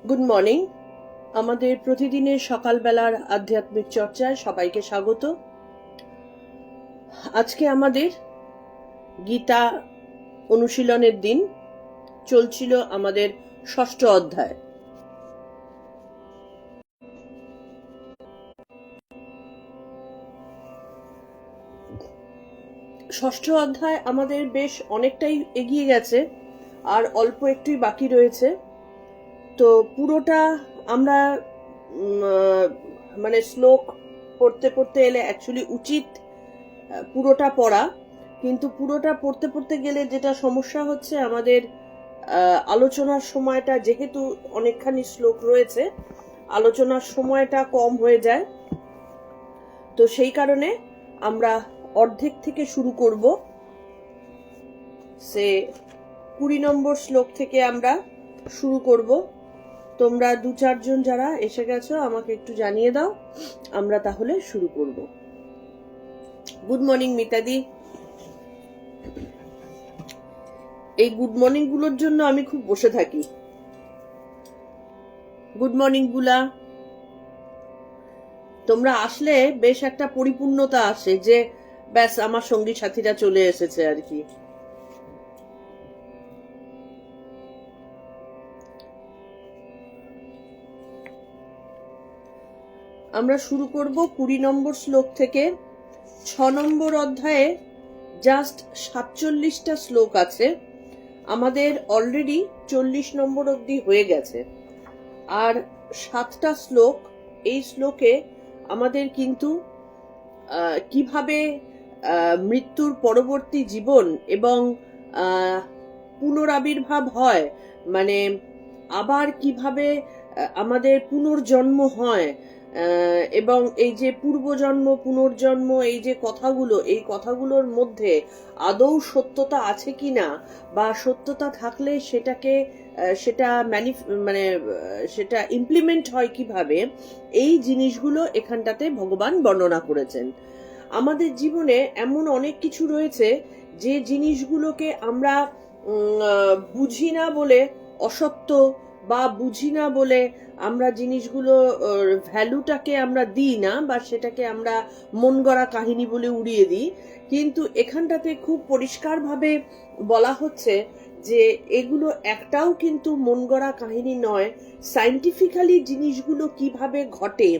Good morning. আমাদের প্রতিদিনের সকালবেলার আধ্যাত্মিক চর্চায় সবাইকে স্বাগত। আজকে আমাদের গীতা অনুশীলনের দিন। চলছিল আমাদের ষষ্ঠ অধ্যায়। ষষ্ঠ অধ্যায় আমাদের বেশ অনেকটাই এগিয়ে গেছে, আর অল্প একটুই বাকি রয়েছে। তো পুরোটা আমরা মানে শ্লোক পড়তে পড়তে এলে অ্যাকচুয়ালি উচিত পুরোটা পড়া, কিন্তু পুরোটা পড়তে পড়তে গেলে যেটা সমস্যা হচ্ছে, আমাদের আলোচনার সময়টা, যেহেতু অনেকখানি শ্লোক রয়েছে, আলোচনার সময়টা কম হয়ে যায়। তো সেই কারণে আমরা অর্ধেক থেকে শুরু করব। সে 20 নম্বর শ্লোক থেকে আমরা শুরু করব। তোমরা 2-4 জন যারা এসে গেছো আমাকে একটু জানিয়ে দাও, আমরা তাহলে শুরু করব। গুড মর্নিং মিতাদি। এই গুড মর্নিং গুলোর জন্য আমি খুব বসে থাকি। গুড মর্নিং গুলা, তোমরা আসলে বেশ একটা পরিপূর্ণতা আসে যে ব্যাস আমার সঙ্গী সাথীরা চলে এসেছে আর কি। আমরা শুরু করব 20 নম্বর শ্লোক থেকে। 6 নম্বর অধ্যায়ে জাস্ট 47টা শ্লোক আছে। আমাদের অলরেডি 40 নম্বর অবধি হয়ে গেছে, আর 7টা শ্লোক। এই শ্লোকে আমাদের কিন্তু কিভাবে মৃত্যুর পরবর্তী জীবন এবং পুনরাবির্ভাব হয়, মানে আবার কিভাবে আমাদের পুনর্জন্ম হয়, এবং এই যে পূর্বজন্ম পুনর্জন্ম, এই যে কথাগুলো, এই কথাগুলোর মধ্যে আদৌ সত্যতা আছে কিনা, বা সত্যতা থাকলে সেটা সেটা ইমপ্লিমেন্ট হয় কিভাবে, এই জিনিসগুলো এখানটাতে ভগবান বর্ণনা করেছেন। আমাদের জীবনে এমন অনেক কিছু রয়েছে যে জিনিসগুলোকে আমরা বুঝি না বলে অসত্য, বা বুঝি না বলে আমরা জিনিসগুলো ভ্যালুটাকে আমরা দিই না, বা সেটাকে আমরা মন গড়া কাহিনী বলে উড়িয়ে দিই। কিন্তু এখানটাতে খুব পরিষ্কারভাবে বলা হচ্ছে যে এগুলো একটাও কিন্তু মন গড়া কাহিনী নয়। সায়েন্টিফিক্যালি জিনিসগুলো কিভাবে ঘটে,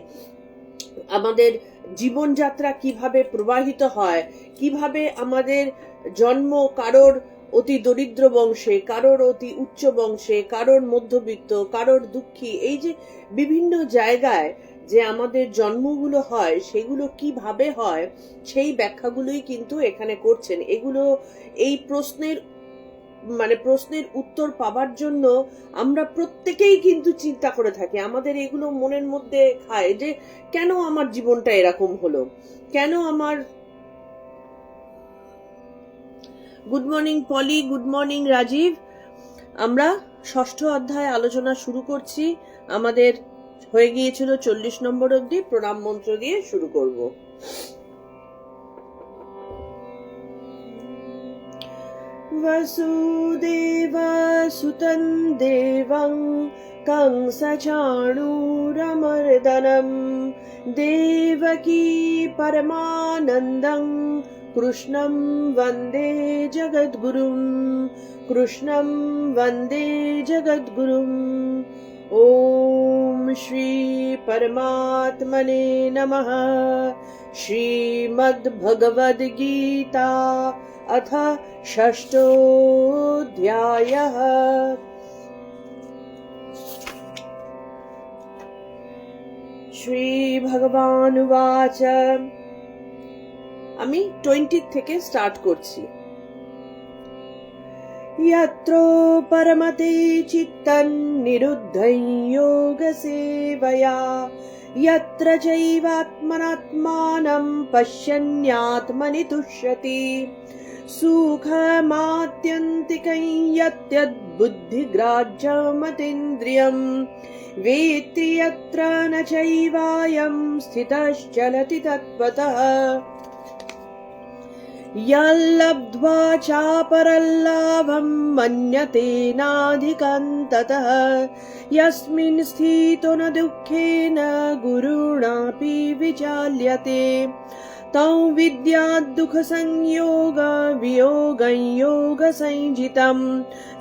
আমাদের জীবনযাত্রা কিভাবে প্রবাহিত হয়, কিভাবে আমাদের জন্ম কারোর অতি দরিদ্র বংশে, কারোর অতি উচ্চ বংশে, কারোর মধ্যবিত্ত, কারোর দুঃখী, এই যে বিভিন্ন জায়গায় যে আমাদের জন্মগুলো হয়, সেগুলো কিভাবে হয়, সেই ব্যাখ্যাগুলোই কিন্তু এখানে করছেন। এগুলো এই প্রশ্নের উত্তর পাবার জন্য আমরা প্রত্যেকেই কিন্তু চিন্তা করে থাকি। আমাদের এগুলো মনের মধ্যে খায় যে কেন আমার জীবনটা এরকম হলো, কেন আমার। গুড মর্নিং পলি, গুড মর্নিং রাজীব। আমরা ষষ্ঠ অধ্যায় আলোচনা শুরু করছি। আমাদের হয়ে গিয়েছিল 40 নম্বর অবধি। প্রণাম মন্ত্র দিয়ে শুরু করব। वसुदेवसुतं देवं कंसचाणूरमर्दनं देवकी परमानन्दं कृष्णं वन्दे जगद्गुरुं, कृष्णं वन्दे जगद्गुरुम्। ॐ श्री परमात्मने नमः। श्रीमद्भगवद्गीता अथ षष्ठोऽध्यायः। श्रीभगवानुवाच। আমি 20 থেকে স্টার্ট করছি। यत्रो परमते चित्तं निरुद्धं योगसेवया, यत्र चैवात्मनात्मानं पश्यन्यात्मनि तुष्यति, सुखमात्यन्तिकं यद्बुद्धिग्राह्यमतीन्द्रियं, वेत्ति यत्र न चैवायं स्थितश्चलति तत्त्वतः। यल्लब्ध्वा चापरल्लाभं मन्यते नाधिकं ततः यस्मिन् स्थितो न दुःखेन गुरुणापि विचाल्यते तं विद्यात् दुःखसंयोग वियोगं योगसंजितं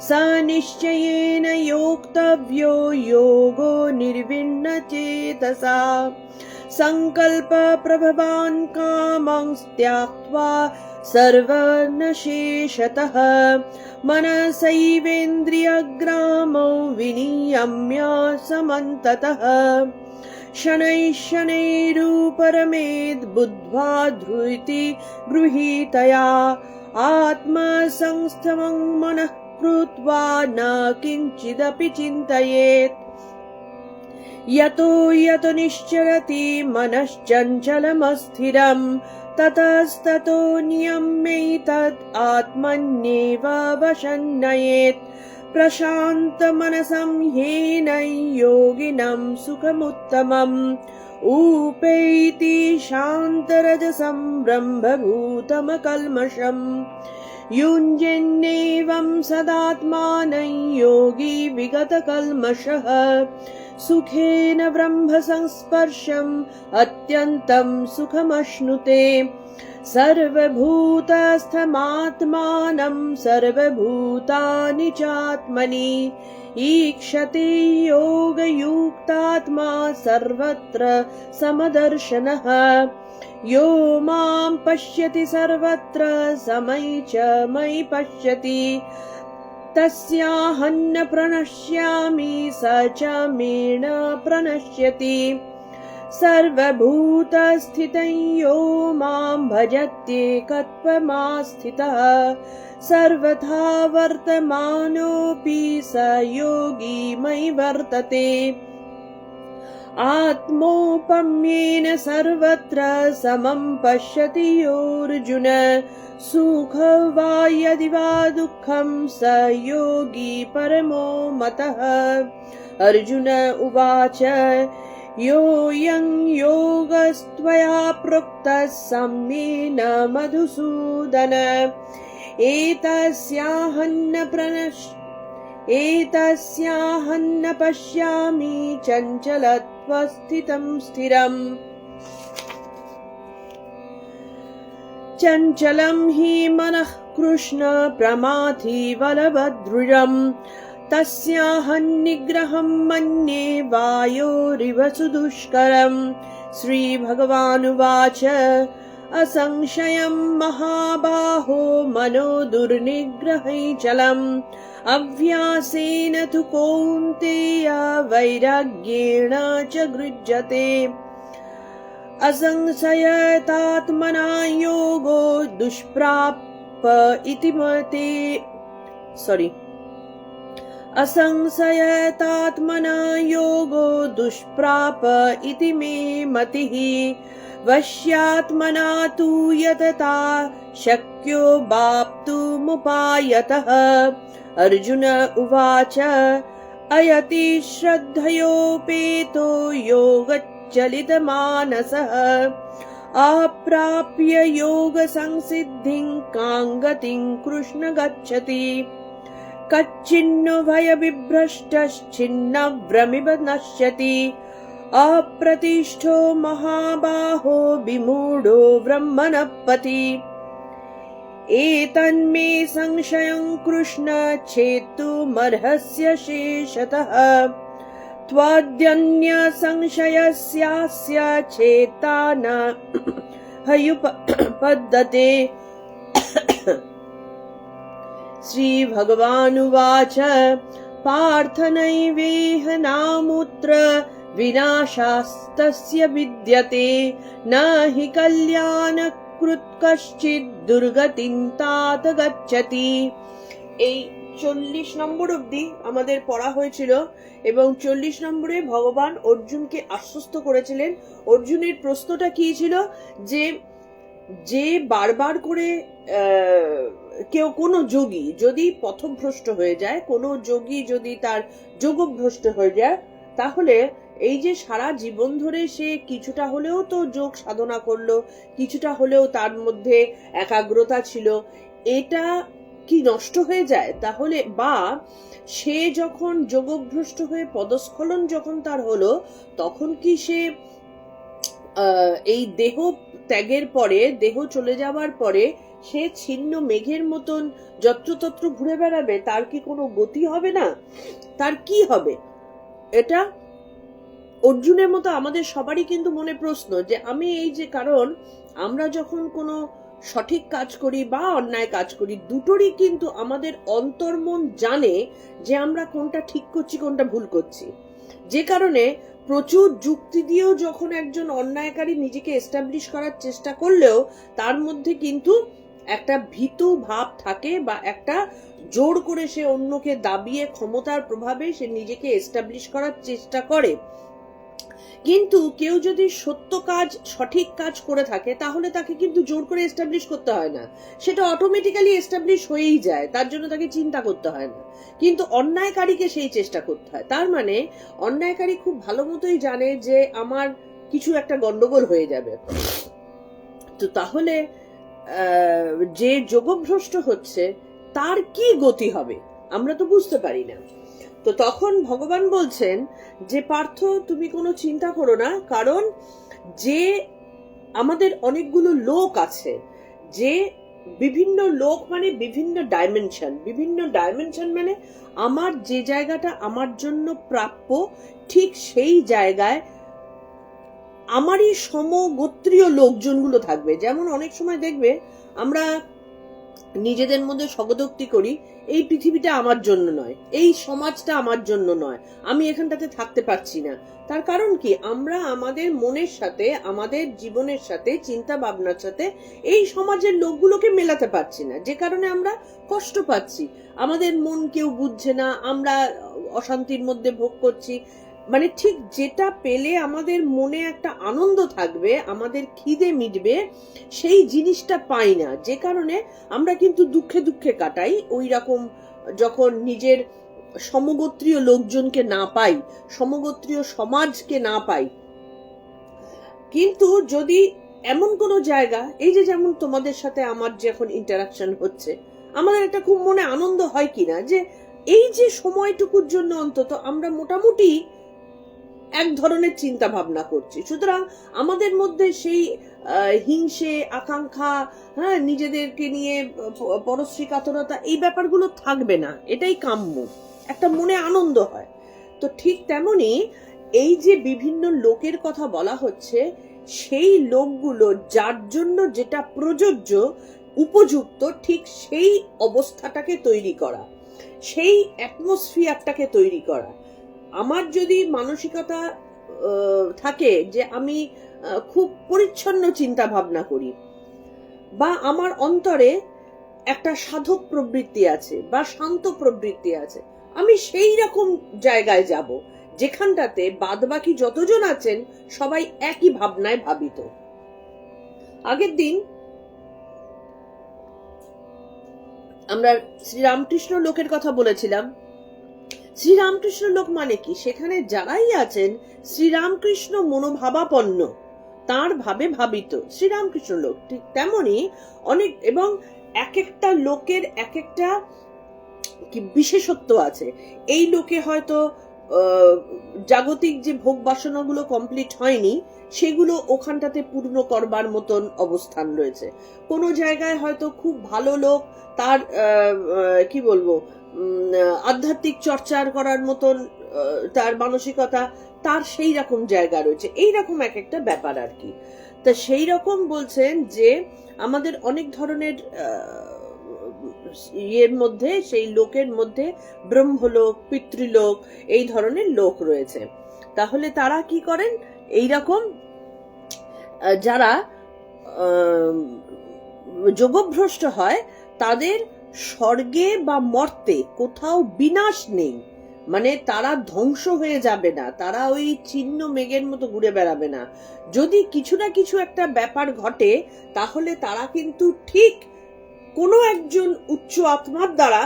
स निश्चयेन योक्तव्यो योगो निर्विण्णचेतसा संकल्प प्रभवान् कामं त्याक्त्वा सर्वनशेषतः मनसैवेन्द्रियग्रामो विनियम्य समन्ततः शनैः शनैरुपरमेद् बुद्ध्वा धृति गृहीतया आत्मसंस्थमं मनः कृत्वा न किञ्चिदपि चिन्तयेत् यतो यतो निश्चरति मनश्चञ्चलमस्थिरम् ततस्ततो नियम्यैतद् आत्मन्येव वशन्नयेत् प्रशान्तमनसं ह्येनं योगिनं सुखमुत्तमम् उपैति शान्तरजसं ब्रह्मभूतमकल्मषम् युञ्जन्नेवं सदात्मानं योगी विगतकल्मषः सुखेन ब्रह्म संस्पर्शम् अत्यन्तं सुखमश्नुते सर्वभूतस्थमात्मानं सर्वभूतानि चात्मनि ईक्षते योगयुक्तात्मा सर्वत्र समदर्शनः यो मां पश्यति सर्वत्र समयि च मयि पश्यति तस्याहं न प्रणश्यामि स च मे न प्रणश्यति सर्वभूतस्थितं यो मां भजत्येकत्वमास्थितः सर्वथा वर्तमानोऽपि स योगी मयि वर्तते आत्मौपम्येन सर्वत्र समं पश्यति योऽर्जुन सुखं वा यदि वा दुःखं स योगी परमो मतः अर्जुन उवाच योऽयं योगस्त्वया प्रोक्तः सम्येन मधुसूदन एतस्याहं न पश्यामि चञ्चलत्वस्थितं स्थिरम् चञ्चलं हि मनः कृष्ण प्रमाथि बलवदृढम् तस्याहं निग्रहं मन्ये वायोरिव सुदुष्करम् श्रीभगवानुवाच असंशयं महाबाहो मनो दुर्निग्रहैचलम् अभ्यासेन तु कौन्तेय वैराग्येण च गृह्यते असंशयतात्मना योगो दुष्प्राप इति मते असंशयतात्मना योगो दुष्प्राप इति मे मतिः वश्यात्मना तु यतता शक्यो वाप्तुमुपायतः अर्जुन उवाच अयति श्रद्धयोपेतो योगचलितमानसः अप्राप्य योगसंसिद्धिं कां गतिं कृष्ण गच्छति कच्चिन्नो भयविभ्रष्टश्चिन्नभ्रमिव नश्यति अप्रतिष्ठो महाबाहो विमूढो ब्रह्मणः पथि एतन्मे संशयं कृष्ण छेत्तुमर्हस्य शेषतः त्वद्यन्य संशयस्यास्य चेता न हयुपपद्यते श्रीभगवानुवाच पार्थ नैवेह नामुत्र विनाशास्तस्य विद्यते न हि कल्याणकृत् कश्चित् दुर्गतिं तात गच्छति। এই 40 নম্বর অবধি আমাদের পড়া হয়েছিল এবং 40 নম্বরে ভগবান অর্জুনকে আশ্বস্ত করেছিলেন। অর্জুনের প্রশ্নটা কি ছিল যে যে বারবার করে কেউ কোনো যোগী যদি পথভ্রষ্ট হয়ে যায়, কোনো যোগী যদি তার যোগভ্রষ্ট হয়ে যায়, তাহলে এই যে সারা জীবন ধরে সে কিছুটা হলেও তো যোগ সাধনা করলো, কিছুটা হলেও তার মধ্যে একাগ্রতা ছিল, এটা কি নষ্ট হয়ে যায়? তাহলে বা সে যখন যোগভ্রষ্ট হয়ে পদস্খলন যখন তার হলো, তখন কি সে এই দেহ ত্যাগের পরে, দেহ চলে যাওয়ার পরে সে ছিন্ন মেঘের মতন যত্রতত্র ঘুরে বেড়াবে? তার কি কোনো গতি হবে না? তার কি হবে? এটা অর্জুনের মতো আমাদের সবারই কিন্তু মনে প্রশ্ন যে আমি এই যে, কারণ আমরা যখন কোনো সঠিক কাজ করি বা অন্যায় কাজ করি, দুটোরই কিন্তু আমাদের অন্তর্মন জানে যে আমরা কোনটা ঠিক করছি কোনটা ভুল করছি। যে কারণে প্রচুর যুক্তি দিয়েও যখন একজন অন্যায়কারী নিজেকে এস্টাবলিশ করার চেষ্টা করলেও তার মধ্যে কিন্তু একটা ভীতু ভাব থাকে, বা একটা জোর করে সে অন্যকে দাবিয়ে ক্ষমতার প্রভাবে সে নিজেকে এস্টাবলিশ করার চেষ্টা করে। কিন্তু কেউ যদি সত্য কাজ, সঠিক কাজ করে থাকে, তাহলে তাকে কিন্তু জোর করে এস্টাবলিশ করতে হয় না, সেটা অটোমেটিক্যালি এস্টাবলিশ হয়েই যায়, তার জন্য তাকে চিন্তা করতে হয় না। কিন্তু অন্যায়কারীকে সেই চেষ্টা করতে হয়। তার মানে অন্যায়কারী খুব ভালো মতোই জানে যে আমার কিছু একটা গন্ডগোল হয়ে যাবে। তো তাহলে যে যোগভ্রষ্ট হচ্ছে তার কি গতি হবে আমরা তো বুঝতে পারি না। তো তখন ভগবান বলছেন যে পার্থ, তুমি কোনো চিন্তা করো না, কারণ যে আমাদের অনেকগুলো লোক আছে, যে বিভিন্ন লোক মানে বিভিন্ন ডাইমেনশন, বিভিন্ন ডাইমেনশন মানে আমার যে জায়গাটা আমার জন্য প্রাপ্য, ঠিক সেই জায়গায় আমারই সমগোত্রীয় লোকজনগুলো থাকবে। যেমন অনেক সময় দেখবে আমরা নিজেদের মধ্যে স্বগতোক্তি করি, এই পৃথিবীটা আমার জন্য নয়, এই সমাজটা আমার জন্য নয়, আমি এখানটাতে থাকতে পারছি না। তার কারণ কি? আমরা আমাদের মনের সাথে, আমাদের জীবনের সাথে, চিন্তা ভাবনার সাথে এই সমাজের লোকগুলোকে মেলাতে পারছি না, যে কারণে আমরা কষ্ট পাচ্ছি, আমাদের মন কেউ বুঝছে না, আমরা অশান্তির মধ্যে ভোগ করছি। মানে ঠিক যেটা পেলে আমাদের মনে একটা আনন্দ থাকবে, আমাদের খিদে মিটবে, সেই জিনিসটা পাই না, যে কারণে আমরা কিন্তু দুঃখে দুঃখে কাটাই। ওই রকম যখন নিজের সমগোত্রীয় লোকজনকে না পাই, সমগোত্রীয় সমাজকে না পাই। কিন্তু যদি এমন কোনো জায়গা, এই যে যেমন তোমাদের সাথে আমার যখন ইন্টারাকশন হচ্ছে, আমাদের একটা খুব মনে আনন্দ হয় কিনা যে এই যে সময়টুকুর জন্য অন্তত আমরা মোটামুটি এক ধরনের চিন্তা ভাবনা করছি। সুতরাং আমাদের মধ্যে সেই হিংসে, আকাঙ্ক্ষা, হ্যাঁ, নিজেদেরকে নিয়ে পরশ্রী কাতরতা, এই ব্যাপারগুলো থাকবে না, এটাই কাম্য, একটা মনে আনন্দ হয়। তো ঠিক তেমনি এই যে বিভিন্ন লোকের কথা বলা হচ্ছে, সেই লোকগুলো যার জন্য যেটা প্রযোজ্য, উপযুক্ত, ঠিক সেই অবস্থাটাকে তৈরি করা, সেই অ্যাটমসফিয়ারটাকে তৈরি করা। আমার যদি মানসিকতা থাকে যে আমি খুব পরিচ্ছন্ন চিন্তা ভাবনা করি, বা আমার অন্তরে একটা সাধক প্রবৃত্তি আছে বা শান্ত প্রবৃত্তি আছে, আমি সেই রকম জায়গায় যাব যেখানটাতে বাদবাকি যতজন আছেন সবাই একই ভাবনায় ভাবিত। আগের দিন আমরা শ্রীরামকৃষ্ণ লোকের কথা বলেছিলাম। শ্রীরামকৃষ্ণ লোক মানে কি? সেখানে যারাই আছেন শ্রীরামকৃষ্ণ মনোভাবাপন্ন, তার ভাবে ভাবিত শ্রীরামকৃষ্ণ লোক। ঠিক তেমনি অনেক, এবং এক একটা লোকের এক একটা কি বিশেষত্ব আছে। এই লোকে হয়তো জাগতিক যে ভোগ বাসনাগুলো কমপ্লিট হয়নি, সেগুলো ওখানটাতে পূর্ণ করবার মতন অবস্থান রয়েছে। কোনো জায়গায় হয়তো খুব ভালো লোক, তার কি বলবো, আধ্যাত্মিক চর্চার করার মতন তার মানসিকতা, তার সেই রকম জায়গা রয়েছে। এই রকম এক একটা ব্যাপার আর কি। তা সেই রকম বলছেন যে আমাদের অনেক ধরনের ইয়ের মধ্যে, সেই লোকের মধ্যে ব্রহ্মলোক, পিতৃলোক, এই ধরনের লোক রয়েছে। তাহলে তারা কি করেন? এই রকম যারা যোগভ্রষ্ট হয়, তাদের স্বর্গে বা মর্তে কোথাও বিনাশ নেই, মানে তারা ধ্বংস হয়ে যাবে না, তারা ওই চিহ্ন মেঘের মতো ঘুরে বেড়াবে না। যদি কিছু না কিছু একটা ব্যাপার ঘটে, তাহলে তারা কিন্তু ঠিক কোনো একজন উচ্চ আত্মার দ্বারা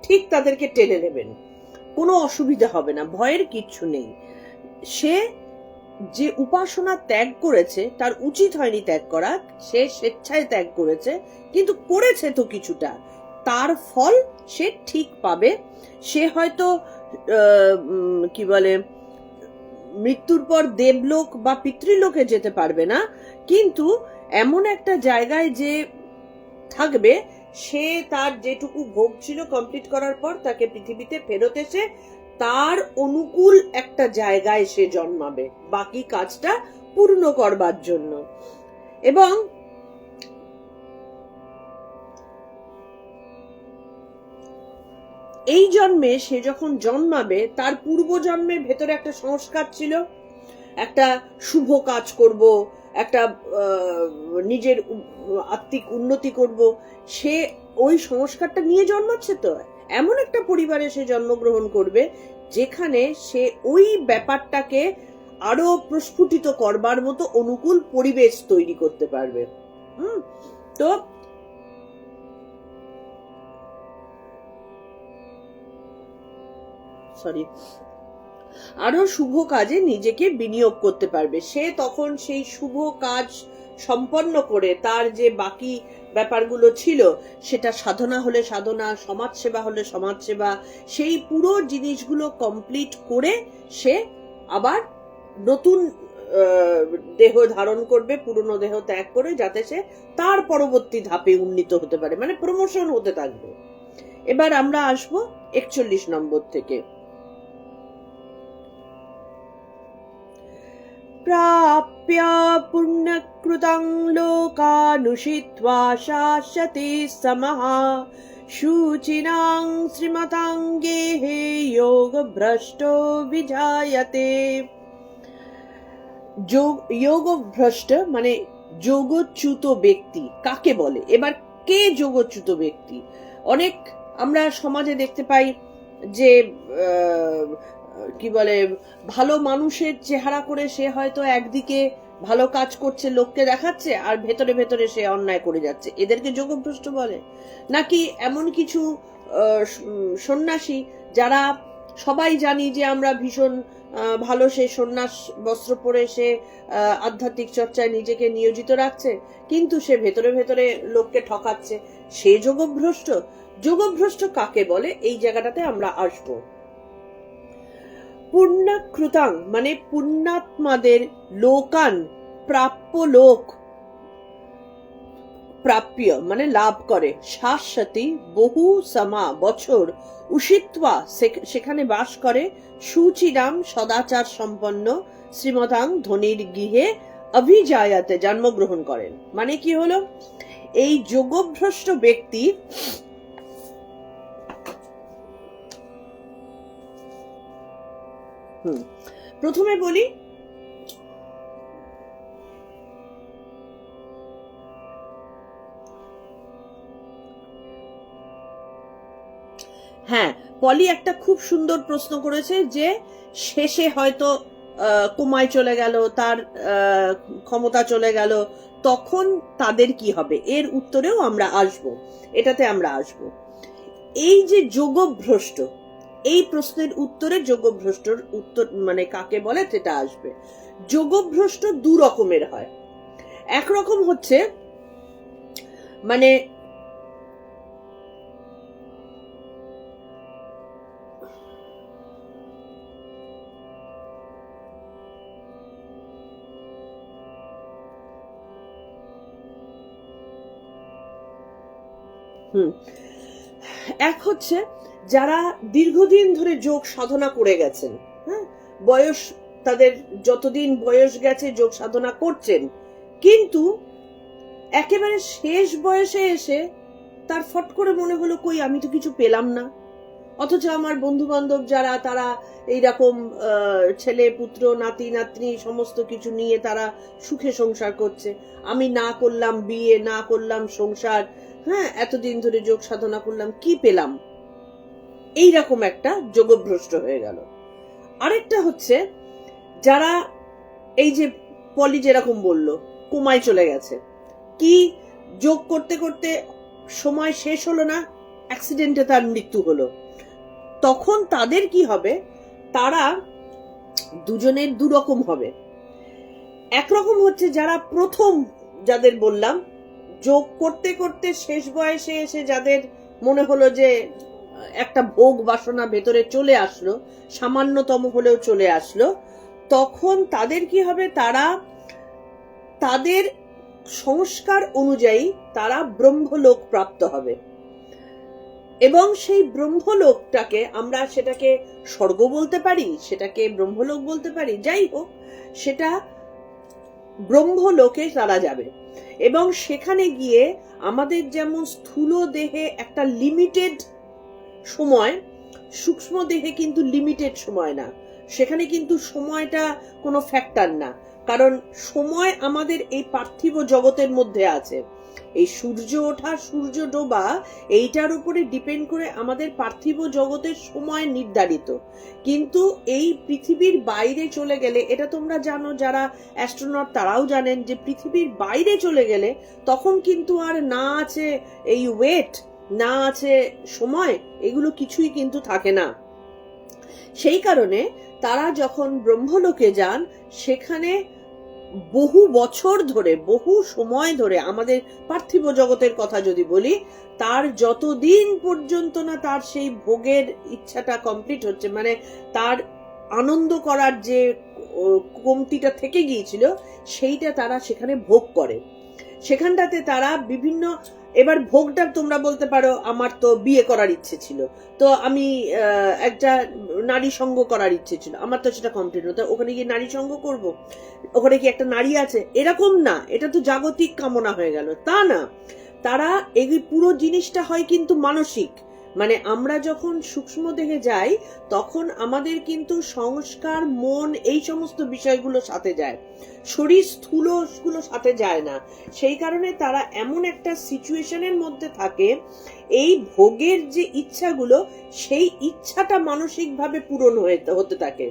ঠিক তাদেরকে টেনে নেবেন, কোনো অসুবিধা হবে না, ভয়ের কিচ্ছু নেই। সে যে উপাসনা ত্যাগ করেছে, তার উচিত হয়নি ত্যাগ করা, সে স্বেচ্ছায় ত্যাগ করেছে, কিন্তু করেছে তো কিছুটা, তার ফল সে ঠিক পাবে। সে হয়তো কি বলে মৃত্যুর পর দেবলোক বা পিতৃলোকে যেতে পারবে না, কিন্তু এমন একটা জায়গায় যে থাকবে, সে তার যেটুকু ভোগ ছিল কমপ্লিট করার পর তাকে পৃথিবীতে ফেরত এসে তার অনুকূল একটা জায়গায় সে জন্মাবে বাকি কাজটা পূর্ণ করবার জন্য। এবং এই জন্মে সে যখন জন্মাবে, তার পূর্ব জন্মের ভেতরে একটা সংস্কার ছিল, একটা শুভ কাজ করব, একটা নিজের আত্মিক উন্নতি করব, সে ওই সংস্কারটা নিয়ে জন্মাচ্ছে। তো এমন একটা পরিবারে সে জন্মগ্রহণ করবে যেখানে সে ওই ব্যাপারটাকে আরো প্রস্ফুটিত করবার মতো অনুকূল পরিবেশ তৈরি করতে পারবে। তো আরো শুভ কাজে নিজেকে বিনিয়োগ করতে পারবে। সে তখন সেই শুভ কাজ সম্পন্ন করে তার যে বাকি ব্যাপারগুলো ছিল, সেটা সাধনা হলে সাধনা, সমাজসেবা হলে সমাজসেবা, সেই পুরো জিনিসগুলো কমপ্লিট করে সে আবার নতুন দেহ ধারণ করবে, পুরনো দেহ ত্যাগ করে, যাতে সে তার পরবর্তী ধাপে উন্নীত হতে পারে, মানে প্রমোশন হতে থাকবে। এবার আমরা আসবো 41 নম্বর থেকে। প্রাপ্য পুণ্যকৃতং লোকানুষিত্বা শাস্যতি সমঃ শুচিনাং শ্রীমতাং গেহে যোগভ্রষ্টো বিজায়তে। যোগভ্রষ্ট মানে যোগচ্যুত ব্যক্তি কাকে বলে? এবার কে যোগচ্যুত ব্যক্তি? অনেক আমরা সমাজে দেখতে পাই যে কি বলে, ভালো মানুষের চেহারা করে সে হয়তো একদিকে ভালো কাজ করছে, লোককে দেখাচ্ছে, আর ভেতরে ভেতরে সে অন্যায় করে যাচ্ছে, এদেরকে যোগভ্রষ্ট বলে? নাকি এমন কিছু সন্ন্যাসী যারা সবাই জানি যে আমরা ভীষণ ভালো, সে সন্ন্যাস বস্ত্র পরে সে আধ্যাত্মিক চর্চায় নিজেকে নিয়োজিত রাখছে, কিন্তু সে ভেতরে ভেতরে লোককে ঠকাচ্ছে, সে যোগভ্রষ্ট? যোগভ্রষ্ট কাকে বলে এই জায়গাটাতে আমরা আসবো। পুণ্যকৃতাং মানে পুণ্যাত্মাদের, লোকান প্রাপ্য লোক, প্রাপ্য মানে লাভ করে, শাশ্বতী বহু সমা বছর, উষিত্বা সেখানে বাস করে, সুচিরাম সদাচার সম্পন্ন, শ্রীমতাং ধনির গৃহে অভিজায়াতে জন্মগ্রহণ করেন। মানে কি হলো, এই যোগভ্রষ্ট ব্যক্তি প্রথমে বলি হ্যাঁ, পলি একটা খুব সুন্দর প্রশ্ন করেছে যে শেষে হয়তো কোমায় চলে গেল, তার ক্ষমতা চলে গেল, তখন তাদের কি হবে? এর উত্তরেও আমরা আসব, এটাতে আমরা আসব। এই যে যোগভ্রষ্ট, এই প্রশ্নের উত্তরে যোগভ্রষ্টর উত্তর মানে কাকে বলে সেটা আসবে। যোগভ্রষ্ট দু রকমের হয়। একরকম হচ্ছে মানে এক হচ্ছে যারা দীর্ঘদিন ধরে যোগ সাধনা করে গেছেন, হ্যাঁ, বয়স তাদের যতদিন বয়স গেছে যোগ সাধনা করছেন, কিন্তু একেবারে শেষ বয়সে এসে তার ফট করে মনে হলো কই আমি তো কিছু পেলাম না, অথচ আমার বন্ধু বান্ধব যারা তারা এইরকম ছেলে পুত্র নাতি নাতনি সমস্ত কিছু নিয়ে তারা সুখে সংসার করছে, আমি না করলাম বিয়ে, না করলাম সংসার, হ্যাঁ, এতদিন ধরে যোগ সাধনা করলাম, কি পেলাম? এইরকম একটা যোগভ্রষ্ট হয়ে গেল। আরেকটা হচ্ছে যারা এই যে পলি যেরকম বলল কোমায় চলে গেছে, কি যোগ করতে করতে সময় শেষ হলো না, অ্যাক্সিডেন্টে তার মৃত্যু হলো, তখন তাদের কি হবে? তারা দুজনের দুরকম হবে। একরকম হচ্ছে যারা প্রথম, যাদের বললাম যোগ করতে করতে শেষ বয়সে এসে যাদের মনে হলো যে একটা ভোগ বাসনা ভেতরে চলে আসলো, সামান্যতম হলেও চলে আসলো, তখন তাদের কি হবে, তারা তাদের সংস্কার অনুযায়ী তারা ব্রহ্মলোক প্রাপ্ত হবে। এবং সেই ব্রহ্মলোকটাকে আমরা সেটাকে স্বর্গ বলতে পারি, সেটাকে ব্রহ্মলোক বলতে পারি, যাই হোক সেটা ব্রহ্মলোকে তারা যাবে। এবং সেখানে গিয়ে আমাদের যেমন স্থূল দেহে একটা লিমিটেড সময়, সূক্ষ্ম দেহে কিন্তু লিমিটেড সময় না, সেখানে কিন্তু সময়টা কোনো ফ্যাক্টর না, কারণ সময় আমাদের এই পার্থিব জগতের মধ্যে আছে। এই সূর্য ওঠা সূর্য ডোবা এইটার উপরে ডিপেন্ড করে আমাদের পার্থিব জগতের সময় নির্ধারিত। কিন্তু এই পৃথিবীর বাইরে চলে গেলে, এটা তোমরা জানো যারা অ্যাস্ট্রোনট তারাও জানেন, যে পৃথিবীর বাইরে চলে গেলে তখন কিন্তু আর না আছে এই ওয়েট, না আছে সময়, এগুলো কিছুই কিন্তু থাকে না। সেই কারণে তারা যখন ব্রহ্মলোকে যান, সেখানে বহু বছর ধরে, বহু সময় ধরে, আমাদের পার্থিব জগতের কথা যদি বলি, তার যতদিন পর্যন্ত না তার সেই ভোগের ইচ্ছাটা কমপ্লিট হচ্ছে, মানে তার আনন্দ করার যে কমতিটা থেকে গিয়েছিল সেইটা তারা সেখানে ভোগ করে। সেখানটাতে তারা বিভিন্ন, এবার ভোগটা তোমরা বলতে পারো আমার তো বিয়ে করার ইচ্ছে ছিল, তো আমি একটা নারী সঙ্গ করার ইচ্ছে ছিল, আমার তো সেটা কমপ্লিট হতো, ওখানে গিয়ে নারী সঙ্গ করব, ওখানে কি একটা নারী আছে, এরকম না, এটা তো জাগতিক কামনা হয়ে গেল, তা না। তারা এই পুরো জিনিসটা হয় কিন্তু মানসিক, মানে আমরা যখন সূক্ষ্ম দেহে যাই তখন আমাদের কিন্তু সংস্কার, মন, এই সমস্ত বিষয়গুলো সাথে যায়, শরীর স্থূলগুলো সাথে যায় না। সেই কারণে তারা এমন একটা সিচুয়েশনের মধ্যে থাকে, এই ভোগের যে ইচ্ছাগুলো, সেই ইচ্ছাটা মানসিকভাবে পূরণ হতে থাকে।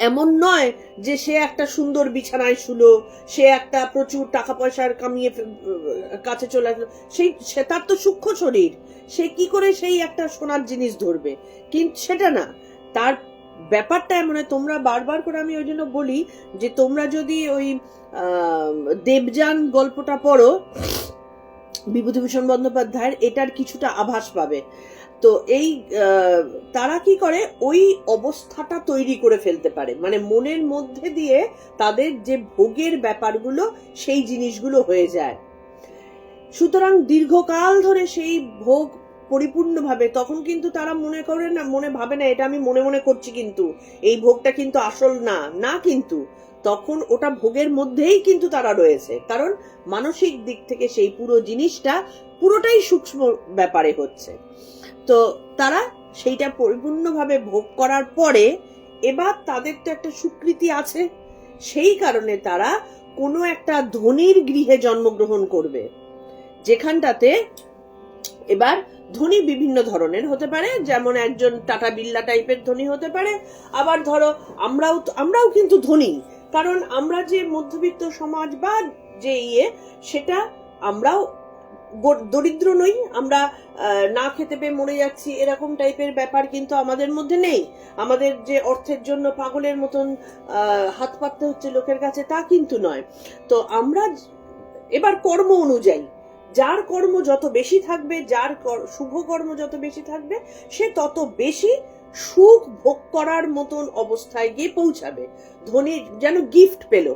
এমন নয় যে সে একটা সুন্দর বিছানায় শুলো, সে একটা প্রচুর টাকা পয়সার কামিয়ে কাছে চলে আসলো, সে তার তো সূক্ষ্ম শরীর, সে কি করে সেই একটা সোনার জিনিস ধরবে, কিন্তু সেটা না। তার ব্যাপারটা এমন, তোমরা বারবার করে আমি ওই জন্য বলি যে তোমরা যদি ওই দেবযান গল্পটা পড়ো বিভূতিভূষণ বন্দ্যোপাধ্যায়ের, এটার কিছুটা আভাস পাবে। তো এই তারা কি করে, ওই অবস্থাটা তৈরি করে ফেলতে পারে, মানে মনের মধ্যে দিয়ে তাদের যে ভোগের ব্যাপারগুলো, সেই জিনিসগুলো হয়ে যায়। সুতরাং দীর্ঘকাল ধরে সেই ভোগ পরিপূর্ণভাবে, তখন কিন্তু তারা মনে করে না, মনে ভাবে না এটা আমি মনে মনে করছি, কিন্তু এই ভোগটা কিন্তু আসল না, না, কিন্তু তখন ওটা ভোগের মধ্যেই কিন্তু তারা রয়েছে, কারণ মানসিক দিক থেকে সেই পুরো জিনিসটা পুরোটাই সূক্ষ্ম ব্যাপারে হচ্ছে। তো তারা সেইটা পরিপূর্ণভাবে ভোগ করার পরে এবার তাদের তো একটা স্বীকৃতি আছে, সেই কারণে তারা কোনো একটা ধনীর গৃহে জন্মগ্রহণ করবে, যেখানটাতে এবার ধনী বিভিন্ন ধরনের হতে পারে, যেমন একজন টাটা বিড়লা টাইপের ধনী হতে পারে, আবার ধরো আমরাও কিন্তু ধনী, কারণ আমরা যে মধ্যবিত্ত সমাজ বা যে সেটা আমরাও দরিদ্র নই, আমরা না খেতে পেয়ে মরে যাচ্ছি এরকম টাইপের ব্যাপার কিন্তু আমাদের মধ্যে নেই, আমাদের যে অর্থের জন্য পাগলের মতন হাত পাততে হচ্ছে লোকের কাছে, তা কিন্তু নয়। তো আমরা এবার কর্ম অনুযায়ী, যার কর্ম যত বেশি থাকবে, যার শুভ কর্ম যত বেশি থাকবে, সে তত বেশি সুখ ভোগ করার মতন অবস্থায় গিয়ে পৌঁছাবে। ধনী যেন গিফট পেল,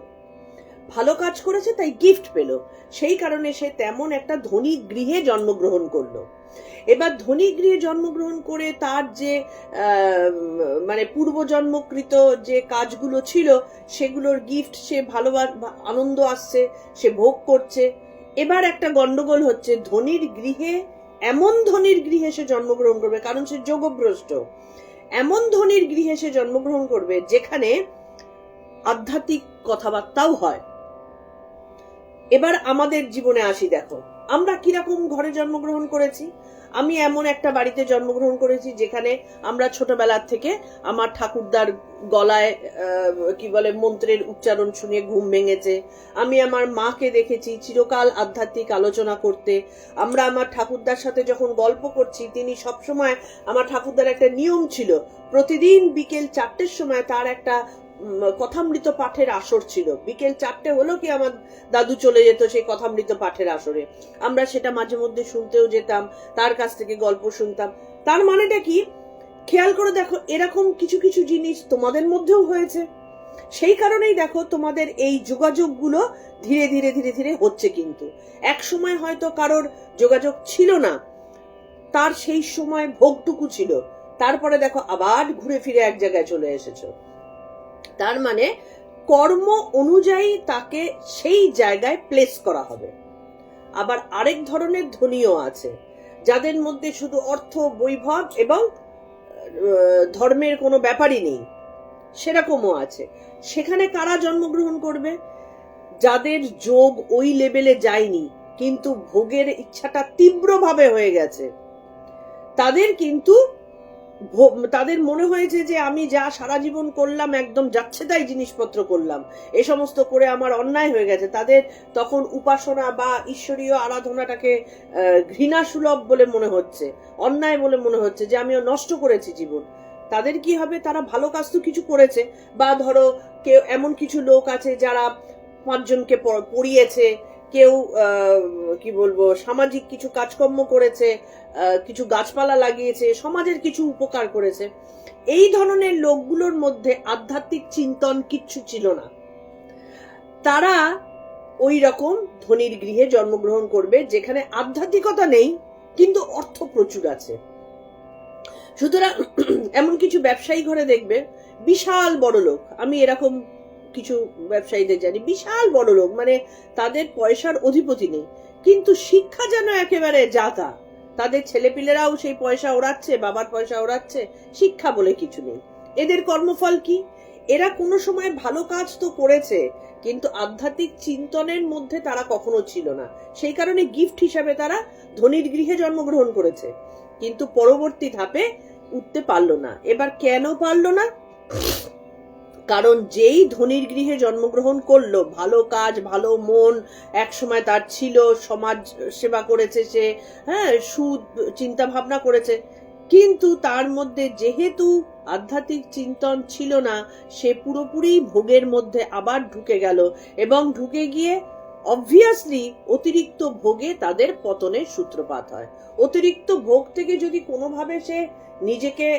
ভালো কাজ করেছে তাই গিফট পেল, সেই কারণে সে তেমন একটা ধনী গৃহে জন্মগ্রহণ করলো। এবার ধনী গৃহে জন্মগ্রহণ করে তার যে মানে পূর্বজন্মকৃত যে কাজগুলো ছিল সেগুলোর গিফট, সে ভালো আনন্দ আসছে, সে ভোগ করছে। এবার একটা গন্ডগোল হচ্ছে, ধনীর গৃহে, এমন ধনীর গৃহে সে জন্মগ্রহণ করবে, কারণ সে যোগভ্রষ্ট, এমন ধনীর গৃহে সে জন্মগ্রহণ করবে যেখানে আধ্যাত্মিক কথাবার্তাও হয়। এবার আমাদের জীবনে আসি, দেখো আমরা কিরকম ঘরে জন্মগ্রহণ করেছি। আমি এমন একটা বাড়িতে জন্মগ্রহণ করেছি যেখানে আমরা ছোটবেলার থেকে আমার ঠাকুরদার গলায় কি বলে মন্ত্রের উচ্চারণ শুনে ঘুম ভেঙেছে। আমি আমার মাকে দেখেছি চিরকাল আধ্যাত্মিক আলোচনা করতে। আমরা আমার ঠাকুরদার সাথে যখন গল্প করছি, তিনি সবসময়, আমার ঠাকুরদার একটা নিয়ম ছিল, প্রতিদিন বিকেল 4টের সময় তার একটা কথামৃত পাঠের আসর ছিল। বিকেল 4টে হলো কি আমার দাদু চলে যেত সেই কথামৃত পাঠের আসরে। আমরা সেটা মাঝে মধ্যে শুনতেও যেতাম, তার কাছ থেকে গল্প শুনতাম। তার মানেটা কি, খেয়াল করে দেখো, এরকম কিছু কিছু জিনিস তোমাদের মধ্যেও হয়েছে। সেই কারণেই দেখো তোমাদের এই যোগাযোগগুলো ধীরে ধীরে ধীরে ধীরে হচ্ছে। কিন্তু এক সময় হয়তো কারোর যোগাযোগ ছিল না, তার সেই সময় ভোগটুকু ছিল, তারপরে দেখো আবার ঘুরে ফিরে এক জায়গায় চলে এসেছো। তার মানে কর্ম অনুযায়ী তাকে সেই জায়গায় প্লেস করা হবে। আবার আরেক ধরনের ধনীও আছে, যাদের মধ্যে শুধু অর্থ, বৈভব এবং ধর্মের কোনো ব্যাপারই নেই, সেরকমও আছে। সেখানে কারা জন্মগ্রহণ করবে? যাদের যোগ ওই লেভেলে যায়নি কিন্তু ভোগের ইচ্ছাটা তীব্রভাবে হয়ে গেছে, তাদের কিন্তু তাদের মনে হয়েছে যে আমি যা সারা জীবন করলাম, একদম যাচ্ছে তাই জিনিসপত্র করলাম, এ সমস্ত করে আমার অন্যায় হয়ে গেছে। তাদের তখন উপাসনা বা ঈশ্বরীয় আরাধনাটাকে ঘৃণা সুলভ বলে মনে হচ্ছে, অন্যায় বলে মনে হচ্ছে, যে আমিও নষ্ট করেছি জীবন। তাদের কি হবে? তারা ভালো কাজ তো কিছু করেছে, বা ধরো কেউ এমন কিছু লোক আছে যারা 5জনকে পড়িয়েছে, কেউ কি বলবো সামাজিক কিছু কাজকর্ম করেছে, কিছু গাছপালা লাগিয়েছে, সমাজের কিছু উপকার করেছে। এই ধরনের লোকগুলোর মধ্যে আধ্যাত্মিক চিন্তন কিচ্ছু ছিল না। তারা ওই রকম ধনীর গৃহে জন্মগ্রহণ করবে যেখানে আধ্যাত্মিকতা নেই কিন্তু অর্থ প্রচুর আছে। সুতরাং এমন কিছু ব্যবসায়ী ঘরে দেখবে বিশাল বড় লোক, আমি এরকম কিছু ব্যবসায়ীদের জানি, বিশাল বড় লোক, মানে তাদের পয়সার অধিপতি নেই, কিন্তু শিক্ষা যেন একেবারে যাতা। তাদের ছেলেপিলেরাও সেই পয়সা ওড়াচ্ছে, বাবার পয়সা ওড়াচ্ছে, শিক্ষা বলে কিছু নেই। এদের কর্মফল কি? এরা কোনো সময় ভালো কাজ তো করেছে, কিন্তু আধ্যাত্মিক চিন্তনের মধ্যে তারা কখনো ছিল না। সেই কারণে গিফট হিসাবে তারা ধনীর গৃহে জন্মগ্রহণ করেছে, কিন্তু পরবর্তী ধাপে উঠতে পারলো না। এবার কেন পারলো না? কারণ যেই ধনীর গৃহে জন্মগ্রহণ করলো, ভালো কাজ, ভালো মন একসময় তার ছিল, সমাজ সেবা করেছে সে, হ্যাঁ, সুদ চিন্তা ভাবনা করেছে, কিন্তু তার মধ্যে যেহেতু আধ্যাত্মিক চিন্তন ছিল না, সে পুরোপুরি ভোগের মধ্যে আবার ঢুকে গেল, এবং ঢুকে গিয়ে অবভিয়াসলি অতিরিক্ত ভোগে তাদের পতনের সূত্রপাত হয়। অতিরিক্ত ভোগ থেকে যদি কোনোভাবে সে নিজেকে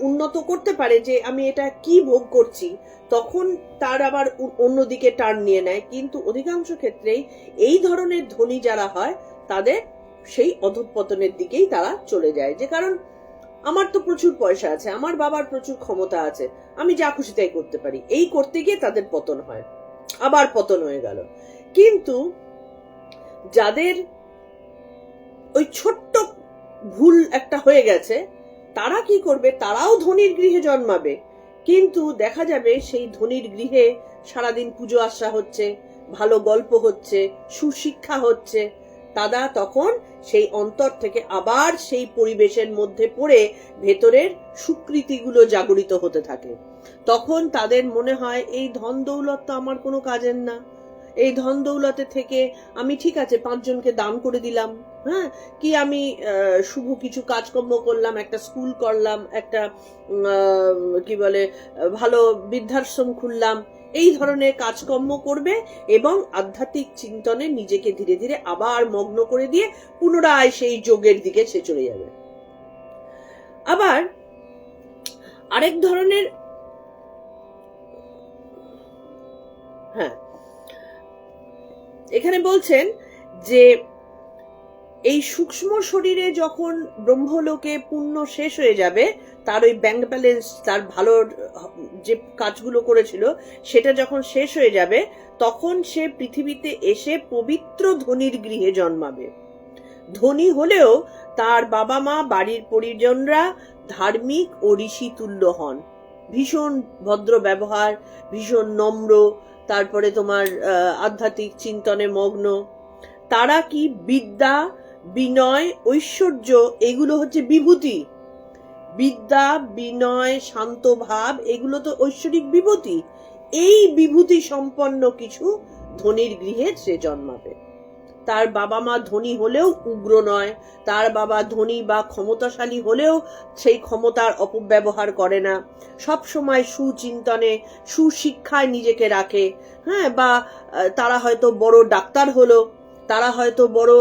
উন্নত করতে পারে, যে আমি এটা কি ভোগ করছি, তখন তার আবার অন্যদিকে টার্ন নিয়ে নেয়। কিন্তু অধিকাংশ ক্ষেত্রেই এই ধরনের ধনী যারা হয়, তাদের সেই অধঃপতনের দিকেই তারা চলে যায়। যে কারণ আমার তো প্রচুর পয়সা আছে, আমার বাবার প্রচুর ক্ষমতা আছে, আমি যা খুশি তাই করতে পারি, এই করতে গিয়ে তাদের পতন হয়, আবার পতন হয়ে গেল। কিন্তু যাদের ওই ছোট্ট ভুল একটা হয়ে গেছে, তারা কি করবে? তারাও ধনীর গৃহে জন্মাবে, কিন্তু দেখা যাবে সেই ধনীর গৃহে সারাদিন পুজো আশা হচ্ছে, ভালো গল্প হচ্ছে, সুশিক্ষা হচ্ছে। তারা তখন সেই অন্তর থেকে আবার সেই পরিবেশের মধ্যে পড়ে ভেতরের সুকৃতিগুলো জাগরিত হতে থাকে। তখন তাদের মনে হয় এই ধন দৌলত তো আমার কোনো কাজের না, এই ধন দৌলতে থেকে আমি ঠিক আছে 5জনকে দান করে দিলাম, হ্যাঁ, কি আমি শুভ কিছু কাজকর্ম করলাম, একটা স্কুল করলাম, একটা কি বলে ভালো বৃদ্ধাশ্রম খুললাম, এই ধরনের কাজকর্ম করবে এবং আধ্যাত্মিক চিন্তনে নিজেকে ধীরে ধীরে আবার মগ্ন করে দিয়ে পুনরায় সেই যোগের দিকে সে চলে যাবে। আবার আরেক ধরনের, হ্যাঁ, এখানে বলছেন যে এই সূক্ষ্ম শরীরে যখন ব্রহ্মলোকে পুণ্য শেষ হয়ে যাবে, তার ওই ব্যাংক ব্যালেন্স, তার ভালো যে কাজগুলো করেছিল সেটা যখন শেষ হয়ে যাবে, তখন সে পৃথিবীতে এসে পবিত্র ধনীর গৃহে জন্মাবে। ধনী হলেও তার বাবা মা, বাড়ির পরিজনরা ধার্মিক ও ঋষি তুল্য হন, ভীষণ ভদ্র ব্যবহার, ভীষণ নম্র, তারপরে তোমার আধ্যাত্মিক চিন্তনে মগ্ন। তারা কি বিদ্যা, বিনয়, ঐশ্বর্য, এগুলো হচ্ছে বিভূতি। বিদ্যা, বিনয়, শান্ত ভাব, এগুলো তো ঐশ্বরিক বিভূতি। এই বিভূতি সম্পন্ন কিছু ধনীর গৃহে সে জন্মাবে। তার বাবা মা ধনী হলেও উগ্র নয়, তার বাবা ধনী বা ক্ষমতাশালী হলেও সেই ক্ষমতার অপব্যবহার করে না, সব সময় সুচিন্তনে সুশিক্ষায় নিজেকে রাখে। হ্যাঁ, বা তারা হয়তো বড় ডাক্তার হলো, তারা হয়তো বড়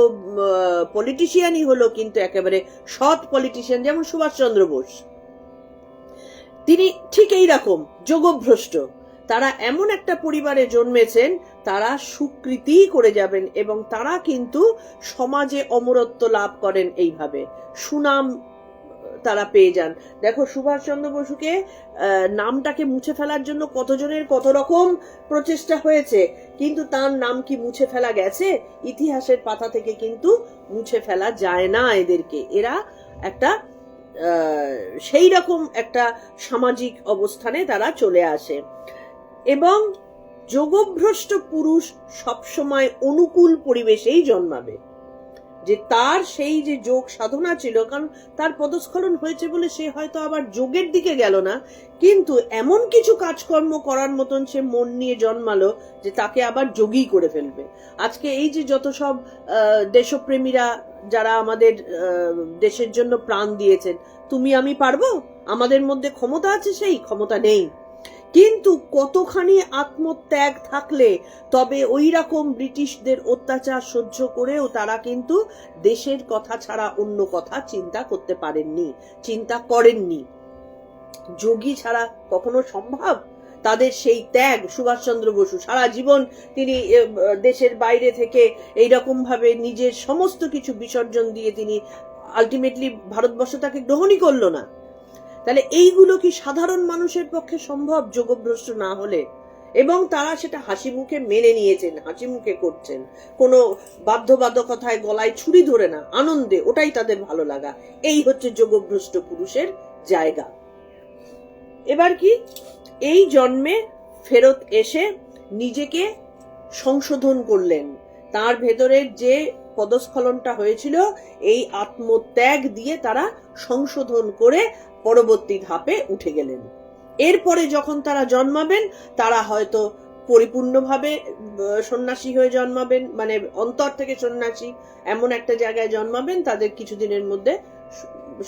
পলিটিশিয়ানই হলো, কিন্তু একেবারে সৎ পলিটিশিয়ান, যেমন সুভাষচন্দ্র বোস। তিনি ঠিক এই রকম যোগভ্রষ্ট। তারা এমন একটা পরিবারে জন্মেছেন, তারা সুকৃতি করে যাবেন এবং তারা কিন্তু সমাজে অমরত্ব লাভ করেন, এইভাবে সুনাম তারা পেয়ে যান। দেখো, সুভাষচন্দ্র বসুকে নামটাকে মুছে ফেলার জন্য কতজনের কত রকম প্রচেষ্টা হয়েছে, কিন্তু তার নাম কি মুছে ফেলা গেছে? ইতিহাসের পাতা থেকে কিন্তু মুছে ফেলা যায় না এদেরকে। এরা একটা সেই রকম একটা সামাজিক অবস্থানে তারা চলে আসে। এবং যোগভ্রষ্ট পুরুষ সবসময় অনুকূল পরিবেশেই জন্মাবে, যে তার সেই যে যোগ সাধনা ছিল, কারণ তার পদস্খলন হয়েছে বলে সে হয়তো আবার যোগের দিকে গেল না, কিন্তু এমন কিছু কাজকর্ম করার মতন সে মন নিয়ে জন্মালো যে তাকে আবার যোগী করে ফেলবে। আজকে এই যে যত সব দেশপ্রেমীরা যারা আমাদের দেশের জন্য প্রাণ দিয়েছেন, তুমি আমি পারবো? আমাদের মধ্যে ক্ষমতা আছে? সেই ক্ষমতা নেই, কিন্তু কতখানি আত্মত্যাগ থাকলে তবে ওই রকম ব্রিটিশদের অত্যাচার সহ্য করেও তারা কিন্তু দেশের কথা ছাড়া অন্য কথা চিন্তা করতে পারেননি, চিন্তা করেননি। যোগী ছাড়া কখনো সম্ভব? তাদের সেই ত্যাগ। সুভাষচন্দ্র বসু সারা জীবন তিনি দেশের বাইরে থেকে এইরকম ভাবে নিজের সমস্ত কিছু বিসর্জন দিয়ে তিনি আলটিমেটলি ভারতবর্ষ তাকে গ্রহণই করলো না। তাহলে এইগুলো কি সাধারণ মানুষের পক্ষে সম্ভব যোগভ্রষ্ট না হলে? এবং তারা সেটা হাসি মুখে মেনে নিয়েছেন, হাসি মুখে করছেন, কোনো বাধ্যবাধকতায় গলায় ছুরি ধরে না, আনন্দে, ওটাই তাদের ভালো লাগা। এই হচ্ছে যোগভ্রষ্ট পুরুষের জায়গা। এবার কি, এই জন্মে ফেরত এসে নিজেকে সংশোধন করলেন। তার ভেতরের যে পদস্খলনটা হয়েছিল, এই আত্মত্যাগ দিয়ে তারা সংশোধন করে পরবর্তী ধাপে উঠে গেলেন। এরপরে যখন তারা জন্মাবেন, তারা হয়তো পরিপূর্ণভাবে সন্ন্যাসী হয়ে জন্মাবেন, মানে অন্তর থেকে সন্ন্যাসী, এমন একটা জায়গায় জন্মাবেন, তাদের কিছুদিনের মধ্যে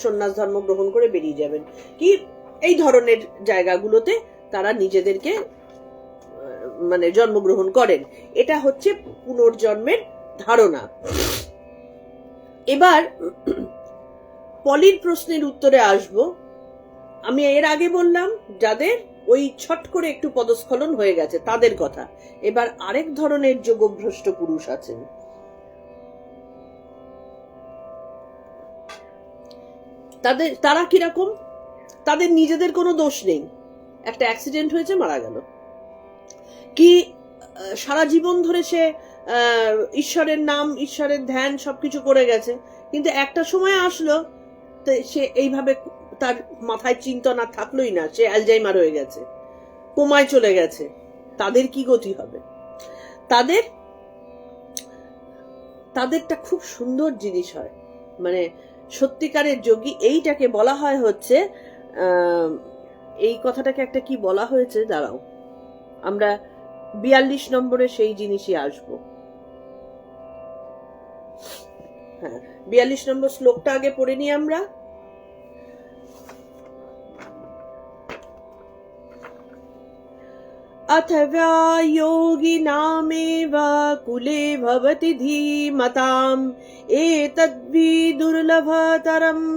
সন্ন্যাস ধর্ম গ্রহণ করে বেরিয়ে যাবেন। কি এই ধরনের জায়গাগুলোতে তারা নিজেদেরকে মানে জন্মগ্রহণ করেন। এটা হচ্ছে পুনর্জন্মের ধারণা। এবার পলির প্রশ্নের উত্তরে আসব। আমি এর আগে বললাম যাদের ওই ছট করে একটু পদস্খলন হয়ে গেছে তাদের কথা। এবার আরেক ধরনের যোগভ্রষ্ট পুরুষ আছেন। তারা কিরকম? তাদের নিজেদের কোনো দোষ নেই, একটা অ্যাক্সিডেন্ট হয়েছে, মারা গেল, কি সারা জীবন ধরে সে ঈশ্বরের নাম, ঈশ্বরের ধ্যান সবকিছু করে গেছে, কিন্তু একটা সময় আসলো সে এইভাবে তার মাথায় চিন্তা না থাকলোই না, সে অ্যালজাইমার হয়ে গেছে, কোমায় চলে গেছে। তাদের কি গতি হবে? তাদেরটা খুব সুন্দর জিনিস হয়, মানে সত্যিকারের যোগী। এইটাকে বলা হয় হচ্ছে, এই কথাটাকে একটা কি বলা হয়েছে, দাঁড়াও, আমরা 42 নম্বরে সেই জিনিসই আসবো। হ্যাঁ, 42 নম্বর শ্লোকটা আগে পড়ে নিই আমরা। अथवा योगिनामेव कुले भवति धीमताम् एतद्विदुर्लभतरं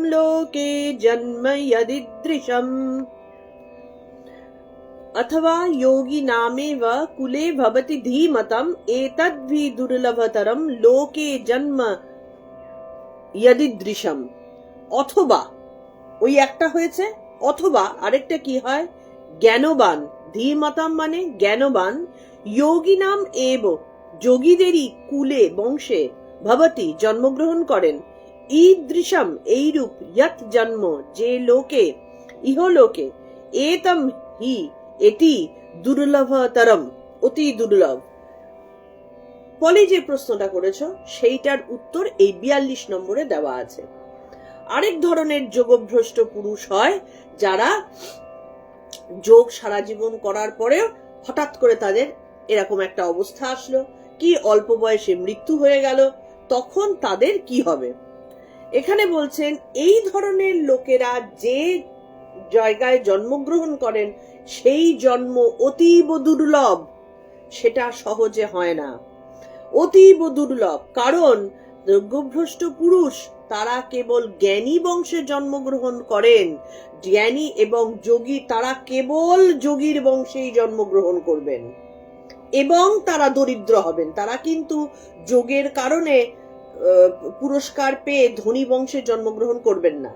लोके जन्म यदीदृशम्। अथवा योगिनामेव कुले भवति धीमताम् एतद्विदुर्लभतरं लोके जन्म यदीदृशम्। অথবা, ওই একটা হয়েছে, অথবা আরেকটা কি হয়, জ্ঞানবান, ধীমতাম মানে জ্ঞানবান, যোগী নাম এব, যোগীদেরই কুলে বংশে, ভবতি জন্মগ্রহণ করেন, ঈদৃশম এইরূপ, যৎ জন্ম যে লোকে, ইহলোকে, এতম হি এটি, দুর্লভতরম অতি দুর্লভ, পলি যে প্রশ্নটা করেছ সেইটার উত্তর এই 42 নম্বরে দেওয়া আছে। আরেক ধরনের যোগভ্রষ্ট পুরুষ হয় যারা যোগ সারা জীবন করার পরেও হঠাৎ করে তাদের এরকম একটা অবস্থা আসলো, কি অল্প বয়সে মৃত্যু হয়ে গেল, তখন তাদের কি হবে। এখানে বলছেন এই ধরনের লোকেরা যে জায়গায় জন্মগ্রহণ করেন সেই জন্ম অতীব দুর্লভ, সেটা সহজে হয় না, অতীব দুর্লভ। কারণ যোগভ্রষ্ট পুরুষ তারা কেবল জ্ঞানী বংশে জন্মগ্রহণ করেন, জ্ঞানী এবং যোগী তারা কেবল যোগীর বংশেই জন্মগ্রহণ করবেন এবং তারা দরিদ্র হবেন। তারা কিন্তু যোগের কারণে পুরস্কার পেয়ে ধনী বংশে জন্মগ্রহণ করবেন না।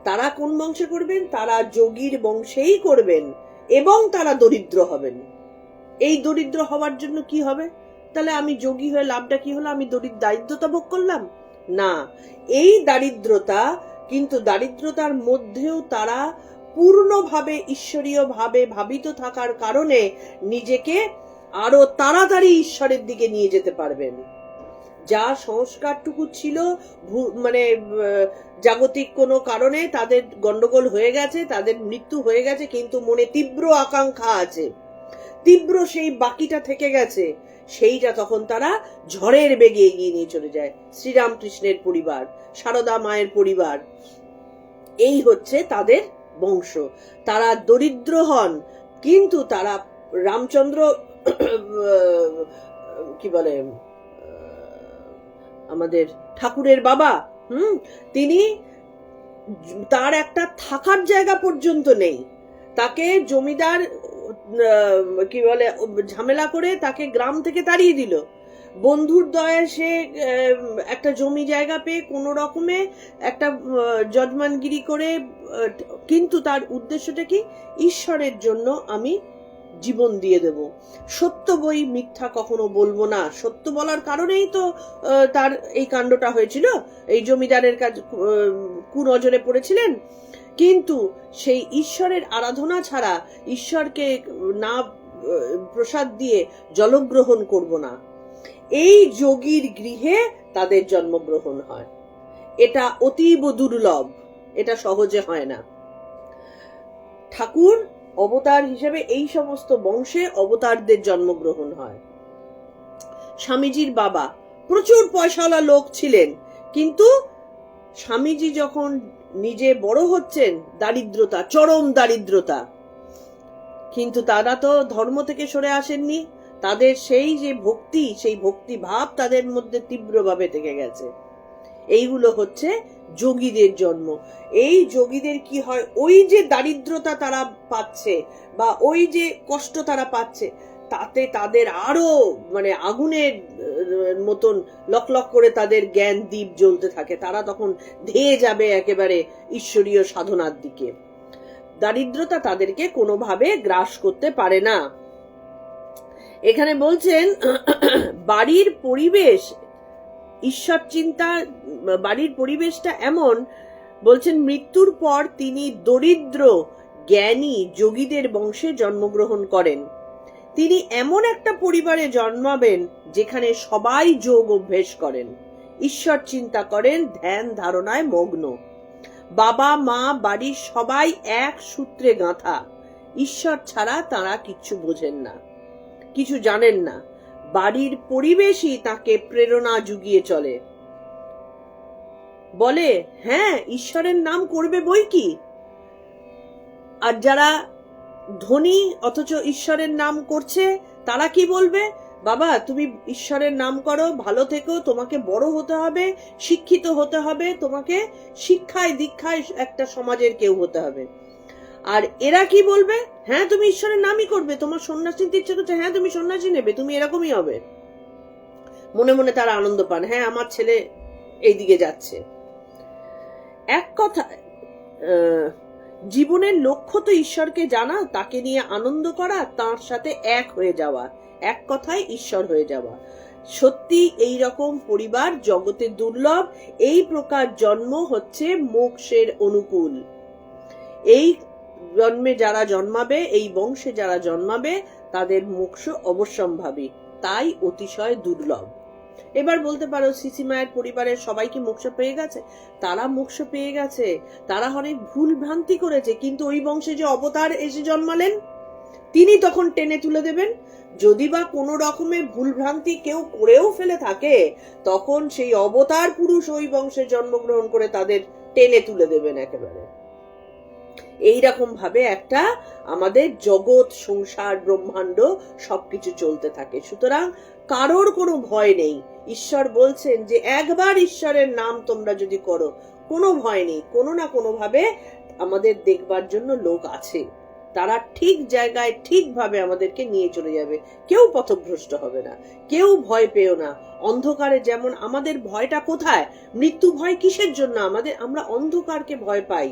তারা কোন বংশে করবেন? তারা যোগীর বংশেই করবেন এবং তারা দরিদ্র হবেন। এই দরিদ্র হওয়ার জন্য কি হবে? তাহলে আমি যোগী হয়ে লাভটা কি হলো? আমি দারিদ্রতা ভোগ করলাম না। এই দারিদ্রতা, কিন্তু দারিদ্রতার মধ্যেও তারা পূর্ণভাবে ঈশ্বরীয় ভাবে ভাবিত থাকার কারণে নিজেকে আরো তাড়াতাড়ি ঈশ্বরের দিকে নিয়ে যেতে পারবেন। যা সংস্কারটুকু ছিল মানে জাগতিক কোনো কারণে তাদের গন্ডগোল হয়ে গেছে, তাদের মৃত্যু হয়ে গেছে, কিন্তু মনে তীব্র আকাঙ্ক্ষা আছে, তীব্র সেই বাকিটা থেকে গেছে, সেইটা তখন তারা ঝড়ের বেগে এগিয়ে নিয়ে চলে যায়। শ্রীরামকৃষ্ণের পরিবার, সারদা মায়ের পরিবার, এই হচ্ছে তাদের বংশ। তারা দরিদ্র হন, কিন্তু তারা রামচন্দ্র কি বলে আমাদের ঠাকুরের বাবা, তিনি তার একটা থাকার জায়গা পর্যন্ত নেই, তাকে জমিদার কি বলে ঝামেলা করে তাকে গ্রাম থেকে তাড়িয়ে দিল। বন্ধুর দয়ায় সে একটা জমি জায়গা পেয়ে কোন রকমে একটা যজমানগিরি করে, কিন্তু তার উদ্দেশ্যটা কি? ঈশ্বরের জন্য আমি জীবন দিয়ে দেব, সত্য বই মিথ্যা কখনো বলবো না। সত্য বলার কারণেই তো তার এই কাণ্ডটা হয়েছিল, এই জমিদারের কাজ কুনজরে পড়েছিলেন। কিন্তু সেই ঈশ্বরের আরাধনা ছাড়া, ঈশ্বরকে না প্রসাদ দিয়ে জলগ্রহণ করব না। এই যোগীর গৃহে তাদের জন্মগ্রহণ হয়। এটা অতীব দুর্লভ, এটা সহজে হয় না। ঠাকুর অবতার হিসেবে এই সমস্ত বংশে অবতারদের জন্মগ্রহণ হয়। স্বামীজির বাবা প্রচুর পয়সাওয়ালা লোক ছিলেন, কিন্তু স্বামীজি যখন নিজে বড় হচ্ছেন, দারিদ্রতা, চরম দারিদ্রতা, কিন্তু তারা তো ধর্ম থেকে সরে আসেননি। তাদের সেই যে ভক্তি, সেই ভক্তি ভাব তাদের মধ্যে তীব্রভাবে থেকে গেছে। এইগুলো হচ্ছে যোগীদের জন্ম। এই যোগীদের কি হয়? ওই যে দারিদ্রতা তারা পাচ্ছে বা ওই যে কষ্ট তারা পাচ্ছে, তাতে তাদের আরো মানে আগুনের মতন লক করে তাদের জ্ঞান দীপ জ্বলতে থাকে। তারা তখন ধেয়ে যাবে একেবারে ঈশ্বরীয় সাধনার দিকে। দারিদ্রতা তাদেরকে কোনোভাবে গ্রাস করতে পারে না। এখানে বলছেন বাড়ির পরিবেশ, ঈশ্বর চিন্তা, বাড়ির পরিবেশটা এমন, বলছেন মৃত্যুর পর তিনি দরিদ্র জ্ঞানী যোগীদের বংশে জন্মগ্রহণ করেন। তিনি এমন একটা পরিবারে জন্মাবেন যেখানে সবাই যোগ অভ্যেস করেন, ঈশ্বর চিন্তা করেন, ধ্যান ধারণায় মগ্ন। বাবা মা বাড়ির সবাই এক সূত্রে গাঁথা। ঈশ্বর ছাড়া তারা কিচ্ছু বোঝেন না, কিছু জানেন না। বাড়ির পরিবেশই তাকে প্রেরণা জুগিয়ে চলে। বলে হ্যাঁ ঈশ্বরের নাম করবে বই কি। আর যারা ধনী অথচ ঈশ্বরের নাম করছে, তারা কি বলবে? বাবা তুমি ঈশ্বরের নাম করো, ভালো থেকো, তোমাকে বড় হতে হবে, শিক্ষিত হতে হবে, তোমাকে শিক্ষায় দীক্ষায় একটা সমাজের কেউ হতে হবে। আর এরা কি বলবে? হ্যাঁ তুমি ঈশ্বরের নামই করবে, তোমার সন্ন্যাসী নিতে ইচ্ছে করছে, হ্যাঁ তুমি সন্ন্যাসী নেবে, তুমি এরকমই হবে। মনে মনে তারা আনন্দ পান, হ্যাঁ আমার ছেলে এইদিকে যাচ্ছে। এক কথা, জীবনের লক্ষ্য তো ঈশ্বরকে জানা, তাকে নিয়ে আনন্দ করা, তার সাথে এক হয়ে যাওয়া, এক কথায় ঈশ্বর হয়ে যাওয়া। সত্যি এই রকম পরিবার জগতে দুর্লভ। এই প্রকার জন্ম হচ্ছে মোক্ষের অনুকূল। এই জন্মে যারা জন্মাবে, এই বংশে যারা জন্মাবে, তাদের মোক্ষ অবশ্যম্ভাবী। তাই অতিশয় দুর্লভ। এবার বলতে পারো সিসি মায়ের পরিবারের সবাই কি মোক্ষ পেয়ে গেছে? তারা মোক্ষ পেয়ে গেছে, তারা অনেক ভুল ভ্রান্তি করেছে, কিন্তু ওই বংশে যে অবতার এসে জন্মালেন তিনি তখন টেনে তুলে দেবেন। যদি বা কোনো রকমের ভুল ভ্রান্তি কেউ করেও ফেলে থাকে, তখন সেই অবতার পুরুষ ওই বংশে জন্মগ্রহণ করে তাদের টেনে তুলে দেবেন একেবারে। এইরকম ভাবে একটা আমাদের জগৎ, সংসার, ব্রহ্মাণ্ড সবকিছু চলতে থাকে। সুতরাং কারোর কোনো ভয় নেই। ঈশ্বর বলছেন যে একবার ঈশ্বরের নাম তোমরা যদি করো, কোনো ভয় নেই, কোনো না কোনো ভাবে আমাদের দেখবার জন্য লোক আছে, তারা ঠিক জায়গায় ঠিকভাবে আমাদেরকে নিয়ে চলে যাবে। কেউ পথভ্রষ্ট হবে না, কেউ ভয় পেও না। অন্ধকারে যেমন আমাদের ভয়টা কোথায়? মৃত্যু ভয় কিসের জন্য আমাদের? আমরা অন্ধকারকে ভয় পাই,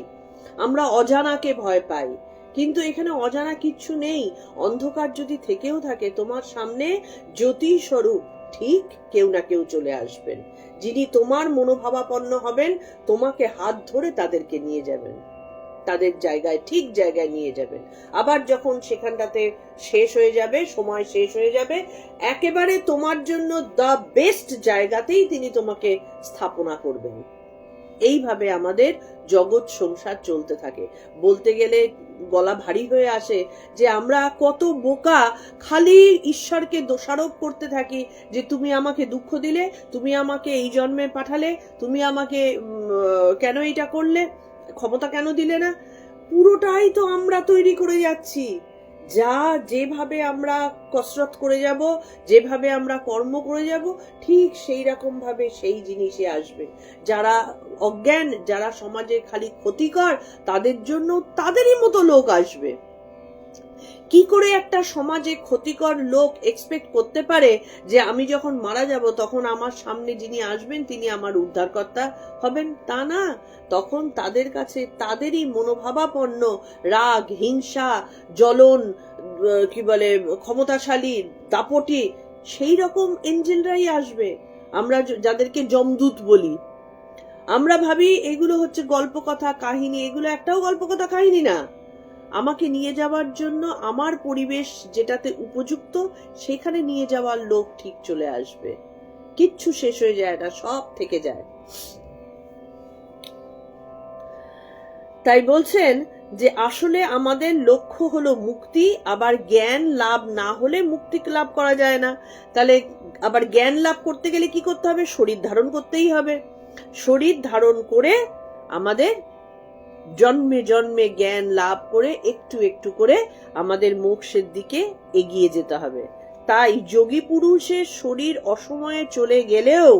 আমরা অজানাকে ভয় পাই, কিন্তু এখানে অজানা কিচ্ছু নেই। অন্ধকার যদি থেকেও থাকে, তোমার সামনে জ্যোতি স্বরূপ ঠিক কেউ না কেউ চলে আসবেন, যিনি তোমার মনোভাবাপন্ন হবেন, তোমাকে হাত ধরে তাদেরকে নিয়ে যাবেন, তাদের জায়গায়, ঠিক জায়গায় নিয়ে যাবেন। আবার যখন সেখানটাতে শেষ হয়ে যাবে, সময় শেষ হয়ে যাবে, একেবারে তোমার জন্য দ্য বেস্ট জায়গাতেই তিনি তোমাকে স্থাপনা করবেন। এইভাবে আমাদের জগৎ সংসার চলতে থাকে। বলতে গেলে গলা ভারী হয়ে আসে যে আমরা কত বোকা, খালি ঈশ্বরকে দোষারোপ করতে থাকি যে তুমি আমাকে দুঃখ দিলে, তুমি আমাকে এই জন্মে পাঠালে, তুমি আমাকে কেন এটা করলে, ক্ষমতা কেন দিলে না। পুরোটাই তো আমরা তৈরি করে যাচ্ছি। যা যেভাবে আমরা কসরত করে যাব, যেভাবে আমরা কর্ম করে যাব, ঠিক সেই রকম ভাবে সেই জিনিসে আসবে। যারা অজ্ঞান, যারা সমাজে খালি ক্ষতিকর, তাদের জন্য তাদেরই মতো লোক আসবে। কি করে একটা সমাজে ক্ষতিকর লোক এক্সপেক্ট করতে পারে যে আমি যখন মারা যাব তখন আমার সামনে যিনি আসবেন তিনি আমার উদ্ধারকর্তা হবেন? তা না, তখন তাদের কাছে তাদেরই মনোভাবাপন্ন রাগ, হিংসা, জ্বলন, কি বলে ক্ষমতাশালী, দাপটি, সেই রকম এঞ্জেলরাই আসবে। আমরা যাদেরকে যমদূত বলি, আমরা ভাবি এগুলো হচ্ছে গল্প কথা কাহিনী, এগুলো একটাও গল্প কথা কাহিনী না। আমাকে নিয়ে যাওয়ার জন্য আমার পরিবেশ যেটাতে উপযুক্ত, সেখানে নিয়ে যাওয়ার লোক ঠিক চলে আসবে। কিচ্ছু শেষ হয়ে যায় না, সব থেকে যায়। তাই বলছেন যে আসলে আমাদের লক্ষ্য হলো মুক্তি, আবার জ্ঞান লাভ না হলে মুক্তি লাভ করা যায় না। তাহলে আবার জ্ঞান লাভ করতে গেলে কি করতে হবে? শরীর ধারণ করতেই হবে। শরীর ধারণ করে আমাদের জন্মে জন্মে জ্ঞান লাভ করে একটু একটু করে আমাদের মোক্ষের দিকে এগিয়ে যেতে হবে। তাই যোগী পুরুষের শরীর অসময়ে চলে গেলেও,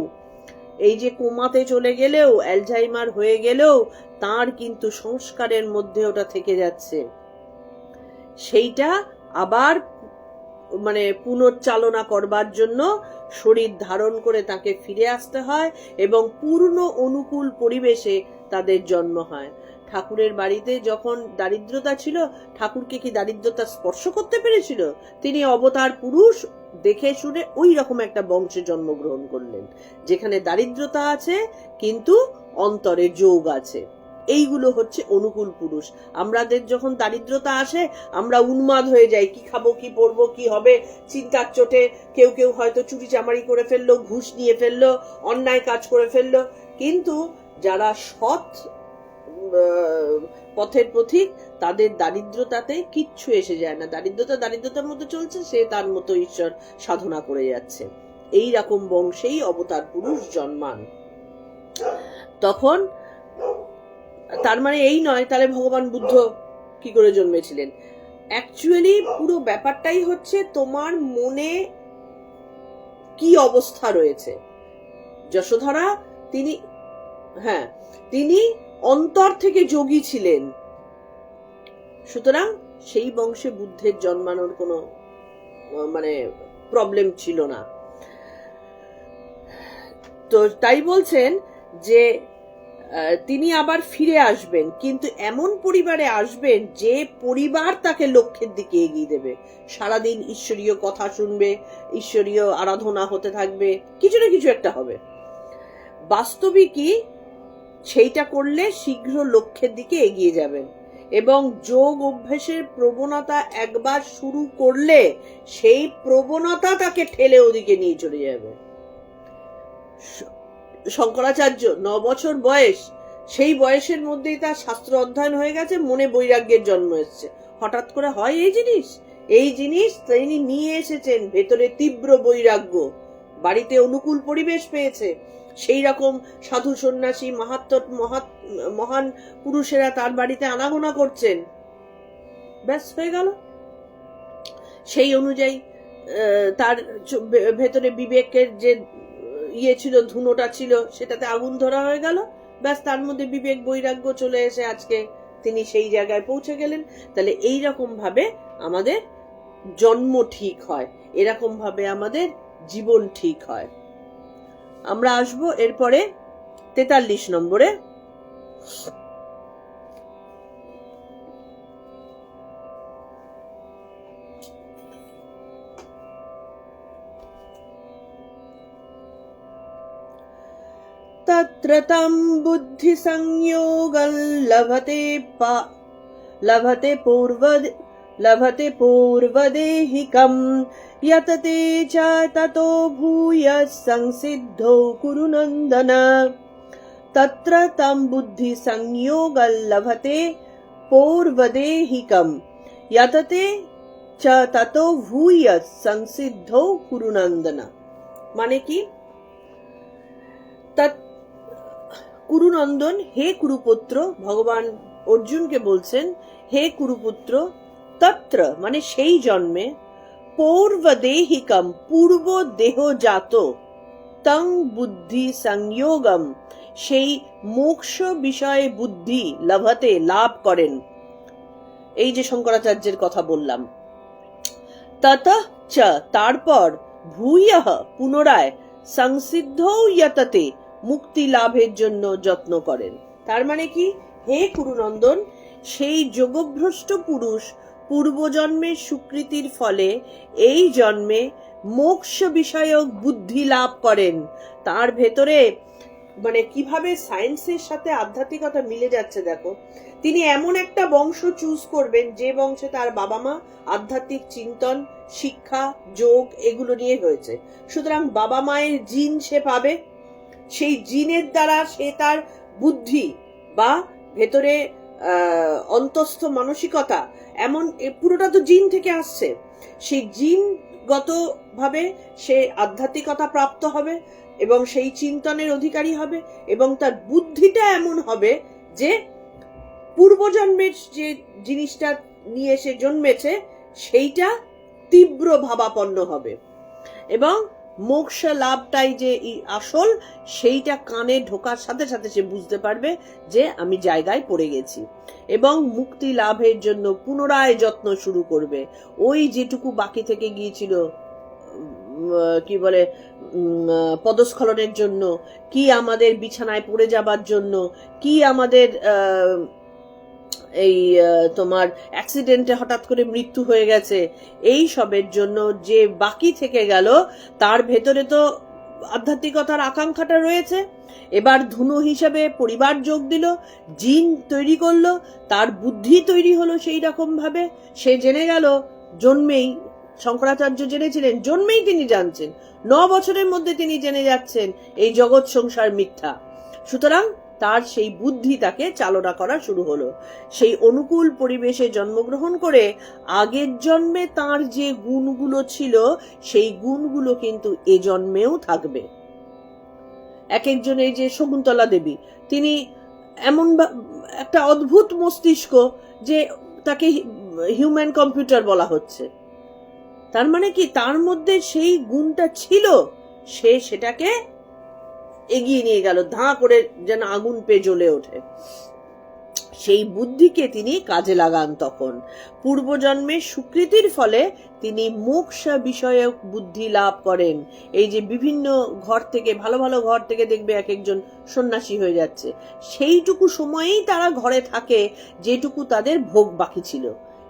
এই যে কোমাতে চলে গেলেও, অ্যালঝাইমার হয়ে গেলেও, তার কিন্তু সংস্কারের মধ্যে ওটা থেকে যাচ্ছে। সেইটা আবার মানে পুনর্চালনা করবার জন্য শরীর ধারণ করে তাকে ফিরে আসতে হয় এবং পূর্ণ অনুকূল পরিবেশে তাদের জন্ম হয়। ঠাকুরের বাড়িতে যখন দারিদ্রতা ছিল, ঠাকুরকে কি দারিদ্রতা স্পর্শ করতে পেরেছিল? তিনি অবতার পুরুষ দেখে শুনে ওই রকম একটা বংশে জন্মগ্রহণ করলেন, যেখানে দারিদ্রতা আছে কিন্তু অন্তরে যোগ আছে। এইগুলো হচ্ছে অনুকূল পুরুষ। আমাদের যখন দারিদ্রতা আসে, আমরা উন্মাদ হয়ে যাই, কি খাবো, কি পরবো, কি হবে, চিন্তার চোটে কেউ কেউ হয়তো চুরি চামারি করে ফেললো, ঘুষ নিয়ে ফেললো, অন্যায় কাজ করে ফেললো। কিন্তু যারা সৎ পথের পথিক, তাদের দারিদ্রতাতে কিচ্ছু এসে যায় না। দারিদ্রতার মতো চলছে, সে তার মতো ঈশ্বর সাধনা করে যাচ্ছে। এই রকম বংশেই অবতার পুরুষ জন্মান। তখন তার মানে এই নয় তাহলে ভগবান বুদ্ধ কি করে জন্মেছিলেন। অ্যাকচুয়ালি পুরো ব্যাপারটাই হচ্ছে তোমার মনে কি অবস্থা রয়েছে। যশোধরা তিনি অন্তর থেকে যোগী ছিলেন, সুতরাং সেই বংশে বুদ্ধের জন্মানোর কোনো মানে প্রবলেম ছিল না। তো তাই বলছেন যে তিনি আবার ফিরে আসবেন, কিন্তু এমন পরিবারে আসবেন যে পরিবার তাকে লক্ষ্যের দিকে এগিয়ে দেবে। সারাদিন ঈশ্বরীয় কথা শুনবে, ঈশ্বরীয় আরাধনা হতে থাকবে, কিছু না কিছু একটা হবে। বাস্তবিকই সেইটা করলে শীঘ্র লক্ষ্যের দিকে এগিয়ে যাবেন। এবং যোগ অভ্যাসের প্রবণতা একবার শুরু করলে সেই প্রবণতা তাকে ঠেলে ওদিকে নিয়ে চলে যাবে। শঙ্করাচার্য 9 বছর বয়স, সেই বয়সের মধ্যেই তার শাস্ত্র অধ্যয়ন হয়ে গেছে, মনে বৈরাগ্যের জন্ম এসছে। হঠাৎ করে হয় এই জিনিস তিনি নিয়ে এসেছেন ভেতরে তীব্র বৈরাগ্য, বাড়িতে অনুকূল পরিবেশ পেয়েছে, সেই রকম সাধু সন্ন্যাসী মহান পুরুষেরা তার বাড়িতে আনাগোনা করছেন, ব্যাস হয়ে গেল। সেই অনুযায়ী তার ভেতরে বিবেকের যে ছিল, ধুনোটা ছিল, সেটাতে আগুন ধরা হয়ে গেল, ব্যাস তার মধ্যে বিবেক বৈরাগ্য চলে এসে আজকে তিনি সেই জায়গায় পৌঁছে গেলেন। তাহলে এইরকম ভাবে আমাদের জন্ম ঠিক হয়, এরকম ভাবে আমাদের জীবন ঠিক হয়। আমরা আসবো এরপরে 43 নম্বরে। तत्र तं बुद्धि संयोगं लभते पूर्वदेहिकं यतते च ततो भूय संसिद्धौ कुरु नन्दन। तत्र तं बुद्धि संयोगं लभते पूर्वदेहिकं यतते च ततो भूय संसिद्धौ कुरु नन्दन। माने की কুরুনন্দন, হে কুরুপুত্র, ভগবান অর্জুনকে বলছেন, হে কুরুপুত্র, তত্র মানে সেই জন্মে, পৌর্বদেহিকম পূর্ব দেহজাত, তং বুদ্ধি সংযোগম সেই মোক্ষ বিষয়ে বুদ্ধি লভতে লাভ করেন। এই যে শঙ্করাচার্যের কথা বললাম, ততঃ চ তারপর, ভূয়ঃ পুনরায়, সংসিদ্ধৌ ইয়ততে মুক্তি লাভের জন্য যত্ন করেন। তার মানে কি, হে কুরুনন্দন, সেই যোগভ্রষ্ট পুরুষ পূর্বজন্মের সুকৃতির ফলে এই জন্মে মোক্ষ বিষয়ক বুদ্ধি লাভ করেন। তার ভেতরে মানে কিভাবে সায়েন্সের সাথে আধ্যাত্মিকতা মিলে যাচ্ছে দেখো। তিনি এমন একটা বংশ চুজ করবেন যে বংশে তার বাবা মা আধ্যাত্মিক চিন্তন, শিক্ষা, যোগ এগুলো নিয়ে হয়েছে। সুতরাং বাবা মায়ের জিন সে পাবে, সেই জিনের দ্বারা সে তার বুদ্ধি বা ভেতরে অন্তস্থ মানসিকতা, এমন পুরোটা তো জিন থেকে আসছে, সেই জিনগত ভাবে সে আধ্যাত্মিকতা প্রাপ্ত হবে এবং সেই চিন্তনের অধিকারী হবে, এবং তার বুদ্ধিটা এমন হবে যে পূর্বজন্মের যে জিনিসটা নিয়ে সে জন্মেছে সেইটা তীব্র ভাবাপন্ন হবে, এবং মোক্ষ লাভটাই যে আসল সেইটা কানে ঢোকার সাথে সাথে সে বুঝতে পারবে যে আমি জায়গায় পড়ে গেছি, এবং মুক্তি লাভের জন্য পুনরায় যত্ন শুরু করবে। ওই যেটুকু বাকি থেকে গিয়েছিল, কি বলে, পদস্খলনের জন্য, কি আমাদের বিছানায় পড়ে যাবার জন্য, কি আমাদের এই তোমার অ্যাক্সিডেন্টে হঠাৎ করে মৃত্যু হয়ে গেছে, এই সবের জন্য যে বাকি থেকে গেল, তার ভেতরে তো আধ্যাত্মিকতার আকাঙ্ক্ষাটা রয়েছে। এবার ধুনো হিসেবে পরিবার যোগ দিল, জিন তৈরি করলো, তার বুদ্ধি তৈরি হলো সেই রকম ভাবে। সে জেনে গেল জন্মেই, শঙ্করাচার্য জেনেছিলেন জন্মেই, তিনি জানছেন 9 বছরের মধ্যে তিনি জেনে যাচ্ছেন এই জগৎ সংসার মিথ্যা। সুতরাং তার সেই বুদ্ধি তাকে চালনা করা শুরু হলো। সেই অনুকূল পরিবেশে জন্মগ্রহণ করে আগের জন্মে তার যে গুণগুলো ছিল সেই গুণগুলো কিন্তু এ জন্মেও থাকবে। এক একজন, এই যে শকুন্তলা দেবী, তিনি এমন একটা অদ্ভুত মস্তিষ্ক যে তাকে হিউম্যান কম্পিউটার বলা হচ্ছে। তার মানে কি, তার মধ্যে সেই গুণটা ছিল, সে সেটাকে এগিয়ে নিয়ে গেল, ধাঁ করে যেন আগুন পেয়ে জ্বলে ওঠে। সেই বুদ্ধিকে তিনি কাজে লাগান। তখন পূর্বজন্মের সুকৃতির ফলে তিনি মোক্ষ বিষয়ক বুদ্ধি লাভ করেন। এই যে বিভিন্ন ঘর থেকে, ভালো ভালো ঘর থেকে দেখবে এক একজন সন্ন্যাসী হয়ে যাচ্ছে, সেইটুকু সময়েই তারা ঘরে থাকে যেটুকু তাদের ভোগ বাকি ছিল,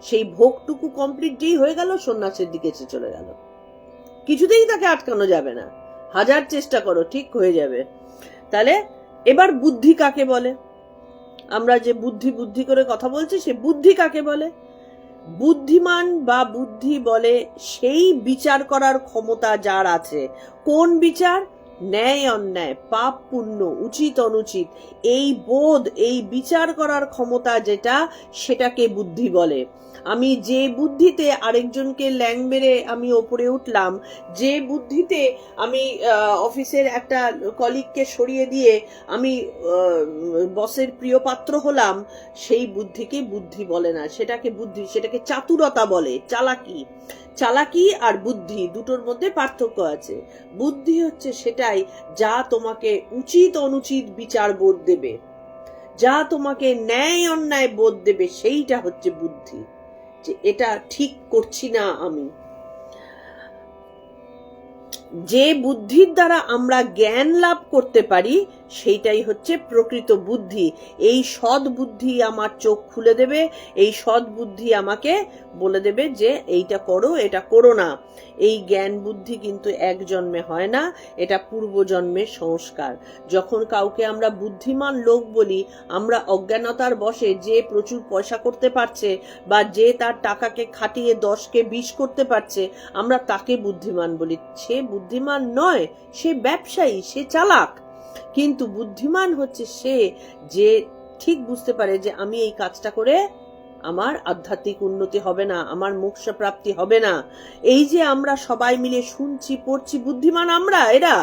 সেই ভোগটুকু কমপ্লিট যেই হয়ে গেল, সন্ন্যাসের দিকে চলে গেল। কিছুতেই তাকে আটকানো যাবে না, হাজার চেষ্টা করো ঠিক হয়ে যাবে। তাহলে এবার বুদ্ধি কাকে বলে? আমরা যে বুদ্ধি বুদ্ধি করে কথা বলছি, সে বুদ্ধি কাকে বলে? বুদ্ধিমান বা বুদ্ধি বলে সেই বিচার করার ক্ষমতা যার আছে। কোন বিচার? ন্যায় অন্যায়, পাপ পুণ্য, উচিত অনুচিত, এই বোধ, এই বিচার করার ক্ষমতা যেটা, সেটাকে বুদ্ধি বলে। আমি যে বুদ্ধিতে আরেকজনকে ল্যাং মেরে আমি ওপরে উঠলাম, যে বুদ্ধিতে আমি অফিসের একটা কলিগকে সরিয়ে দিয়ে আমি বসের প্রিয় পাত্র হলাম, সেই বুদ্ধিকে বুদ্ধি বলে না, সেটাকে বুদ্ধি, সেটাকে চাতুরতা বলে, চালাকি। চালাকি আর বুদ্ধি দুটোর মধ্যে পার্থক্য আছে। বুদ্ধি হচ্ছে সেটাই যা তোমাকে উচিত অনুচিত বিচার বোধ দেবে, যা তোমাকে ন্যায় অন্যায় বোধ দেবে, সেইটা হচ্ছে বুদ্ধি, যে এটা ঠিক করছি না আমি। যে বুদ্ধির দ্বারা আমরা জ্ঞান লাভ করতে পারি, সেইটাই হচ্ছে প্রকৃত বুদ্ধি। এই সৎ বুদ্ধি আমার চোখ খুলে দেবে, এই সৎ বুদ্ধি আমাকে বলে দেবে যে এইটা করো, এটা করো না। এই জ্ঞান বুদ্ধি কিন্তু এক জন্মে হয় না, এটা পূর্বজন্মের সংস্কার। যখন কাউকে আমরা বুদ্ধিমান লোক বলি, আমরা অজ্ঞানতার বশে, যে প্রচুর পয়সা করতে পারছে বা যে তার টাকাকে খাটিয়ে 10কে 20 করতে পারছে, আমরা তাকে বুদ্ধিমান বলি। সে বুদ্ধিমান নয়, সে ব্যবসায়ী, সে চালাক। কিন্তু বুদ্ধিমান হচ্ছে সে যে ঠিক বুঝতে পারে যে আমি এই কাজটা করে আমার আধ্যাত্মিক উন্নতি হবে না, আমার মোক্ষ প্রাপ্তি হবে না। এই যে আমরা সবাই মিলে শুনছি পড়ছি, বুদ্ধিমান আমরা এরা,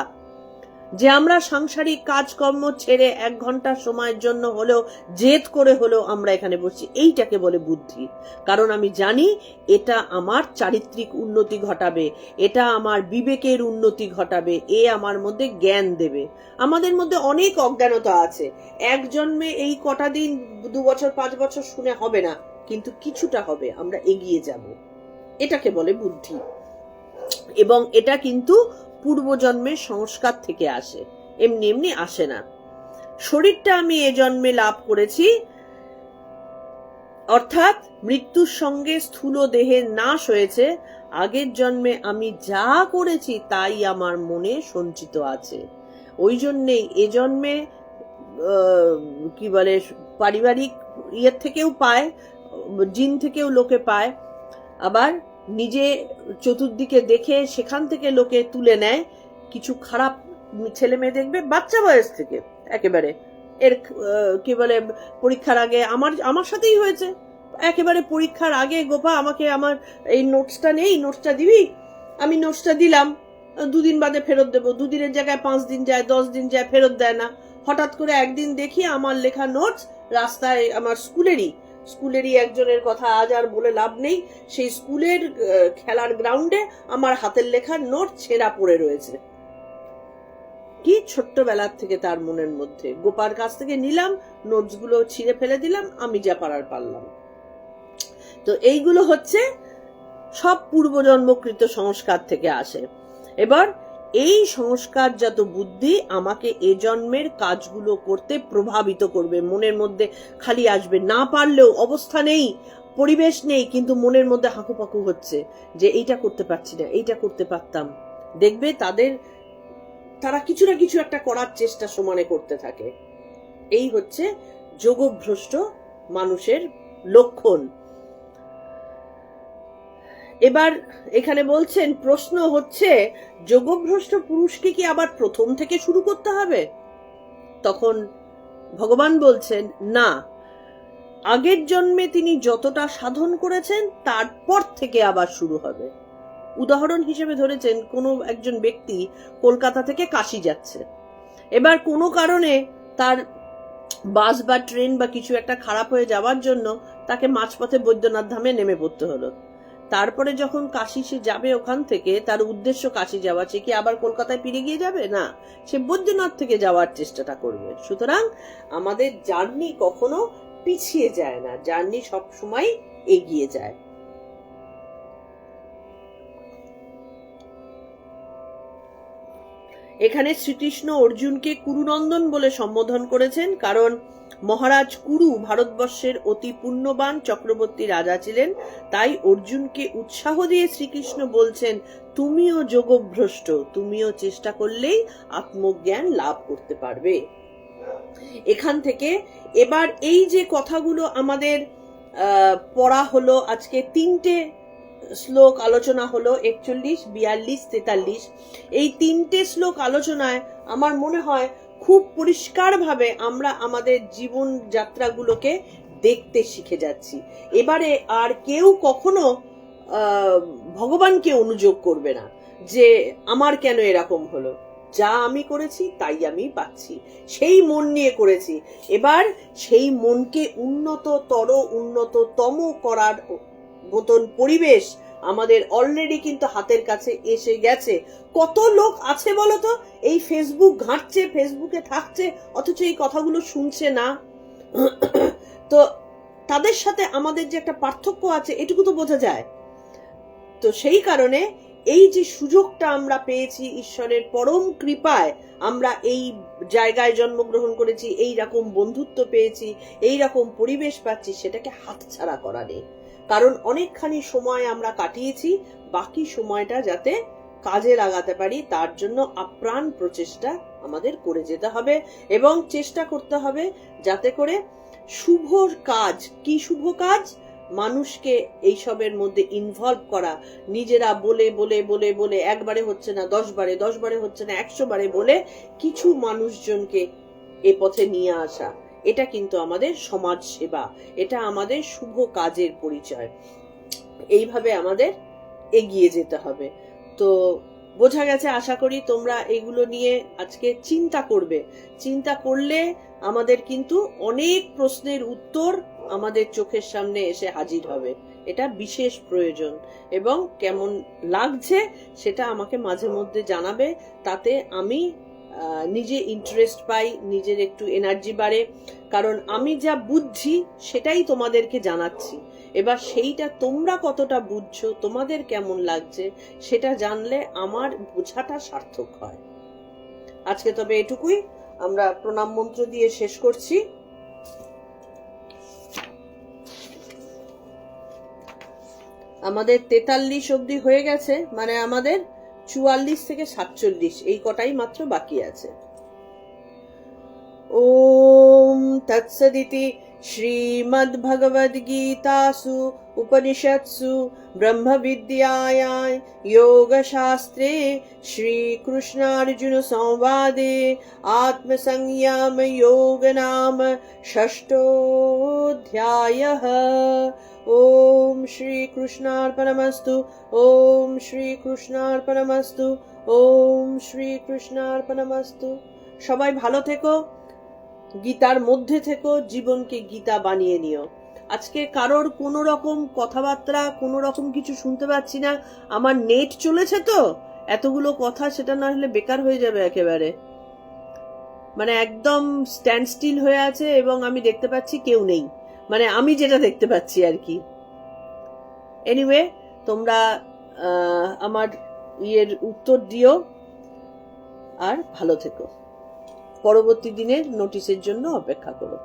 যে আমরা সাংসারিক কাজকর্ম ছেড়ে 1 ঘন্টা সময়ের জন্য হলেও, জেদ করে হলেও আমরা এখানে বসছি, এইটাকে বলে বুদ্ধি। কারণ আমি জানি এটা আমার চারিত্রিক উন্নতি ঘটাবে, এটা আমার বিবেকের উন্নতি ঘটাবে, এ আমার মধ্যে জ্ঞান দেবে। আমাদের মধ্যে অনেক অজ্ঞানতা আছে, এক জন্মে এই কটা দিন 2 বছর 5 বছর শুনে হবে না, কিন্তু কিছুটা হবে, আমরা এগিয়ে যাব, এটাকে বলে বুদ্ধি। এবং এটা কিন্তু পূর্বজন্মের সংস্কার থেকে আসে, এমনি এমনি আসে না। শরীরটা আমি এ জন্মে লাভ করেছি, অর্থাৎ মৃত্যুর সঙ্গে স্থূল দেহের নাশ হয়েছে। আগের জন্মে আমি যা করেছি তাই আমার মনে সঞ্চিত আছে। ওই জন্যেই এ জন্মে কি বলে, পারিবারিক ইয়ের থেকেও পায়, জিন থেকেও লোকে পায়, আবার নিজে চতুর্দিকে দেখে সেখান থেকে লোকে তুলে নেয়। কিছু খারাপ ছেলে মেয়ে দেখবে বাচ্চা বয়স থেকে একেবারে, এর কি বলে, পরীক্ষার আগে আমার সাথেই হয়েছে। একেবারে পরীক্ষার আগে, গোপা আমাকে আমার এই নোটসটা নেই, নোটসটা দিবি? আমি নোটসটা দিলাম, 2 দিন বাদে ফেরত দেবো, 2 দিনের জায়গায় 5 দিন যায়, 10 দিন যায়, ফেরত দেয় না। হঠাৎ করে একদিন দেখি আমার লেখা নোটস রাস্তায়, আমার স্কুলেরই একজনের কথা আজ আর বলে লাভ নেই, সেই স্কুলের খেলার গ্রাউন্ডে আমার হাতের লেখা নোট ছেঁড়া পড়ে রয়েছে। কি ছোট্টবেলার থেকে তার মনের মধ্যে, গোপার কাছ থেকে নিলাম নোটস গুলো, ছিঁড়ে ফেলে দিলাম, আমি যা পারার পারলাম। তো এইগুলো হচ্ছে সব পূর্বজন্মকৃত সংস্কার থেকে আসে। এবার এই সংস্কারজাত বুদ্ধি আমাকে এ জন্মের কাজগুলো করতে প্রভাবিত করবে। মনের মধ্যে খালি আসবে, না পারলেও, অবস্থা নেই, পরিবেশ নেই, কিন্তু মনের মধ্যে হাঁকুপাকু হচ্ছে যে এইটা করতে পারছি না, এইটা করতে পারতাম। দেখবে তারা কিছু না কিছু একটা করার চেষ্টা সমানে করতে থাকে। এই হচ্ছে যোগভ্রষ্ট মানুষের লক্ষণ। এবার এখানে বলছেন, প্রশ্ন হচ্ছে, যোগভ্রষ্ট পুরুষকে কি আবার প্রথম থেকে শুরু করতে হবে? তখন ভগবান বলছেন, না, আগের জন্মে তিনি যতটা সাধন করেছেন তারপর থেকে আবার শুরু হবে। উদাহরণ হিসেবে ধরেছেন, কোনো একজন ব্যক্তি কলকাতা থেকে কাশী যাচ্ছে, এবার কোনো কারণে তার বাস বা ট্রেন বা কিছু একটা খারাপ হয়ে যাওয়ার জন্য তাকে মাঝপথে বৈদ্যনাথ ধামে নেমে পড়তে হলো। তারপরে যখন কাশী সে যাবে, ওখান থেকে তার উদ্দেশ্য কাশী যাওয়া, সে কি আবার কলকাতায় ফিরে গিয়ে যাবে? না, সে বৈদ্যনাথ থেকে যাওয়ার চেষ্টাটা করবে। সুতরাং আমাদের জার্নি কখনো পিছিয়ে যায় না, জার্নি সব সময় এগিয়ে যায়। এখানে শ্রীকৃষ্ণ অর্জুনকে কুরুনন্দন বলে সম্বোধন করেছেন, কারণ মহারাজ কুরু ভারতবর্ষের অতি পুণ্যবান চক্রবর্তী রাজা ছিলেন। তাই অর্জুনকে উৎসাহ দিয়ে শ্রীকৃষ্ণ বলছেন, তুমিও যোগভ্রষ্ট, তুমিও চেষ্টা করলেই আত্মজ্ঞান লাভ করতে পারবে। এখান থেকে এবার এই যে কথাগুলো আমাদের পড়া হলো, আজকে 3টে শ্লোক আলোচনা হলো, 41, 42, 43। এই 3টে শ্লোক আলোচনায় আমার মনে হয় খুব পরিষ্কারভাবে আমরা আমাদের জীবন যাত্রাগুলোকে দেখতে শিখে যাচ্ছি। এবারে আর কেউ কখনো ভগবানকে অনুযোগ করবে না যে আমার কেন এরকম হলো, যা আমি করেছি তাই আমি পাচ্ছি, সেই মন নিয়ে করেছি। এবার সেই মনকে উন্নততম করার মতন পরিবেশ আমাদের অলরেডি কিন্তু হাতের কাছে এসে গেছে। কত লোক আছে বলতো এই ফেসবুক ঘাঁটছে, ফেসবুকে থাকছে, অথচ এই কথাগুলো শুনছে না। তো তাদের সাথে আমাদের যে একটা পার্থক্য আছে এটুকু তো বোঝা যায়। তো সেই কারণে এই যে সুযোগটা আমরা পেয়েছি, ঈশ্বরের পরম কৃপায় আমরা এই জায়গায় জন্মগ্রহণ করেছি, এই রকম বন্ধুত্ব পেয়েছি, এই রকম পরিবেশ পাচ্ছি, সেটাকে হাতছাড়া করা নেই। কারণ অনেকখানি সময় আমরা কাটিয়েছি, বাকি সময়টা যাতে কাজে লাগাতে পারি তার জন্য আপ্রাণ প্রচেষ্টা আমাদের করে যেতে হবে এবং চেষ্টা করতে হবে যাতে করে শুভ কাজ, কি শুভ কাজ, মানুষকে এইসবের মধ্যে ইনভলভ করা, নিজেরা বলে বলে বলে বলে একবারে হচ্ছে না 10 বারে, 10 বারে হচ্ছে না 100 বারে বলে কিছু মানুষজনকে এ পথে নিয়ে আসা, এটা কিন্তু আমাদের সমাজ সেবা, এটা আমাদের শুভ কাজের পরিচয়। এইভাবে আমাদের এগিয়ে যেতে হবে। তো বোঝা গেছে, আশা করি তোমরা এগুলো নিয়ে আজকে চিন্তা করবে। চিন্তা করলে আমাদের কিন্তু অনেক প্রশ্নের উত্তর আমাদের চোখের সামনে এসে হাজির হবে। এটা বিশেষ প্রয়োজন এবং কেমন লাগছে সেটা আমাকে মাঝে মধ্যে জানাবে, তাতে আমি নিজে ইন্টারেস্ট পাই, নিজের একটু এনার্জি বাড়ে, কারণ আমি যা বুঝছি সেটাই তোমাদেরকে জানাচ্ছি। এবার সেইটা তোমরা কতটা বুঝছো, তোমাদের কেমন লাগছে সেটা জানলে আমার বোঝাটা সার্থক হয়। আজকে তবে এটুকুই, আমরা প্রণাম মন্ত্র দিয়ে শেষ করছি। আমাদের 43 অবধি হয়ে গেছে, মানে আমাদের 44 থেকে 47 এই কটাই মাত্র বাকি আছে। ওম তৎসদিতি শ্রীমদ্ভগবদ্গীতাসু উপনিষৎসু ব্রহ্মবিদ্যায়াং योगशास्त्रे श्रीकृष्णार्जुन संवादे आत्मसंयम योग नाम षष्ठोऽध्यायः। ओम श्री कृष्णार्पणमस्तु, ओम श्री कृष्णार्पणमस्तु, ओम श्री कृष्णार्पणमस्तु। সবাই ভালো থেকো, গীতার মধ্যে থেকো, জীবনকে গীতা বানিয়ে নিও। আজকে কারোর কোনো রকম কথাবার্তা, কোনো রকম কিছু শুনতে পাচ্ছি না। আমার নেট চলেছে তো এতগুলো কথা, সেটা না হলে বেকার হয়ে যাবে একেবারে, মানে একদম স্ট্যান্ড স্টিল হয়ে আছে এবং আমি দেখতে পাচ্ছি কেউ নেই, মানে আমি যেটা দেখতে পাচ্ছি আর কি। এনিওয়ে, তোমরা আমার ইয়ের উত্তর দিও আর ভালো থেকো। পরবর্তী দিনের নোটিশের জন্য অপেক্ষা করো।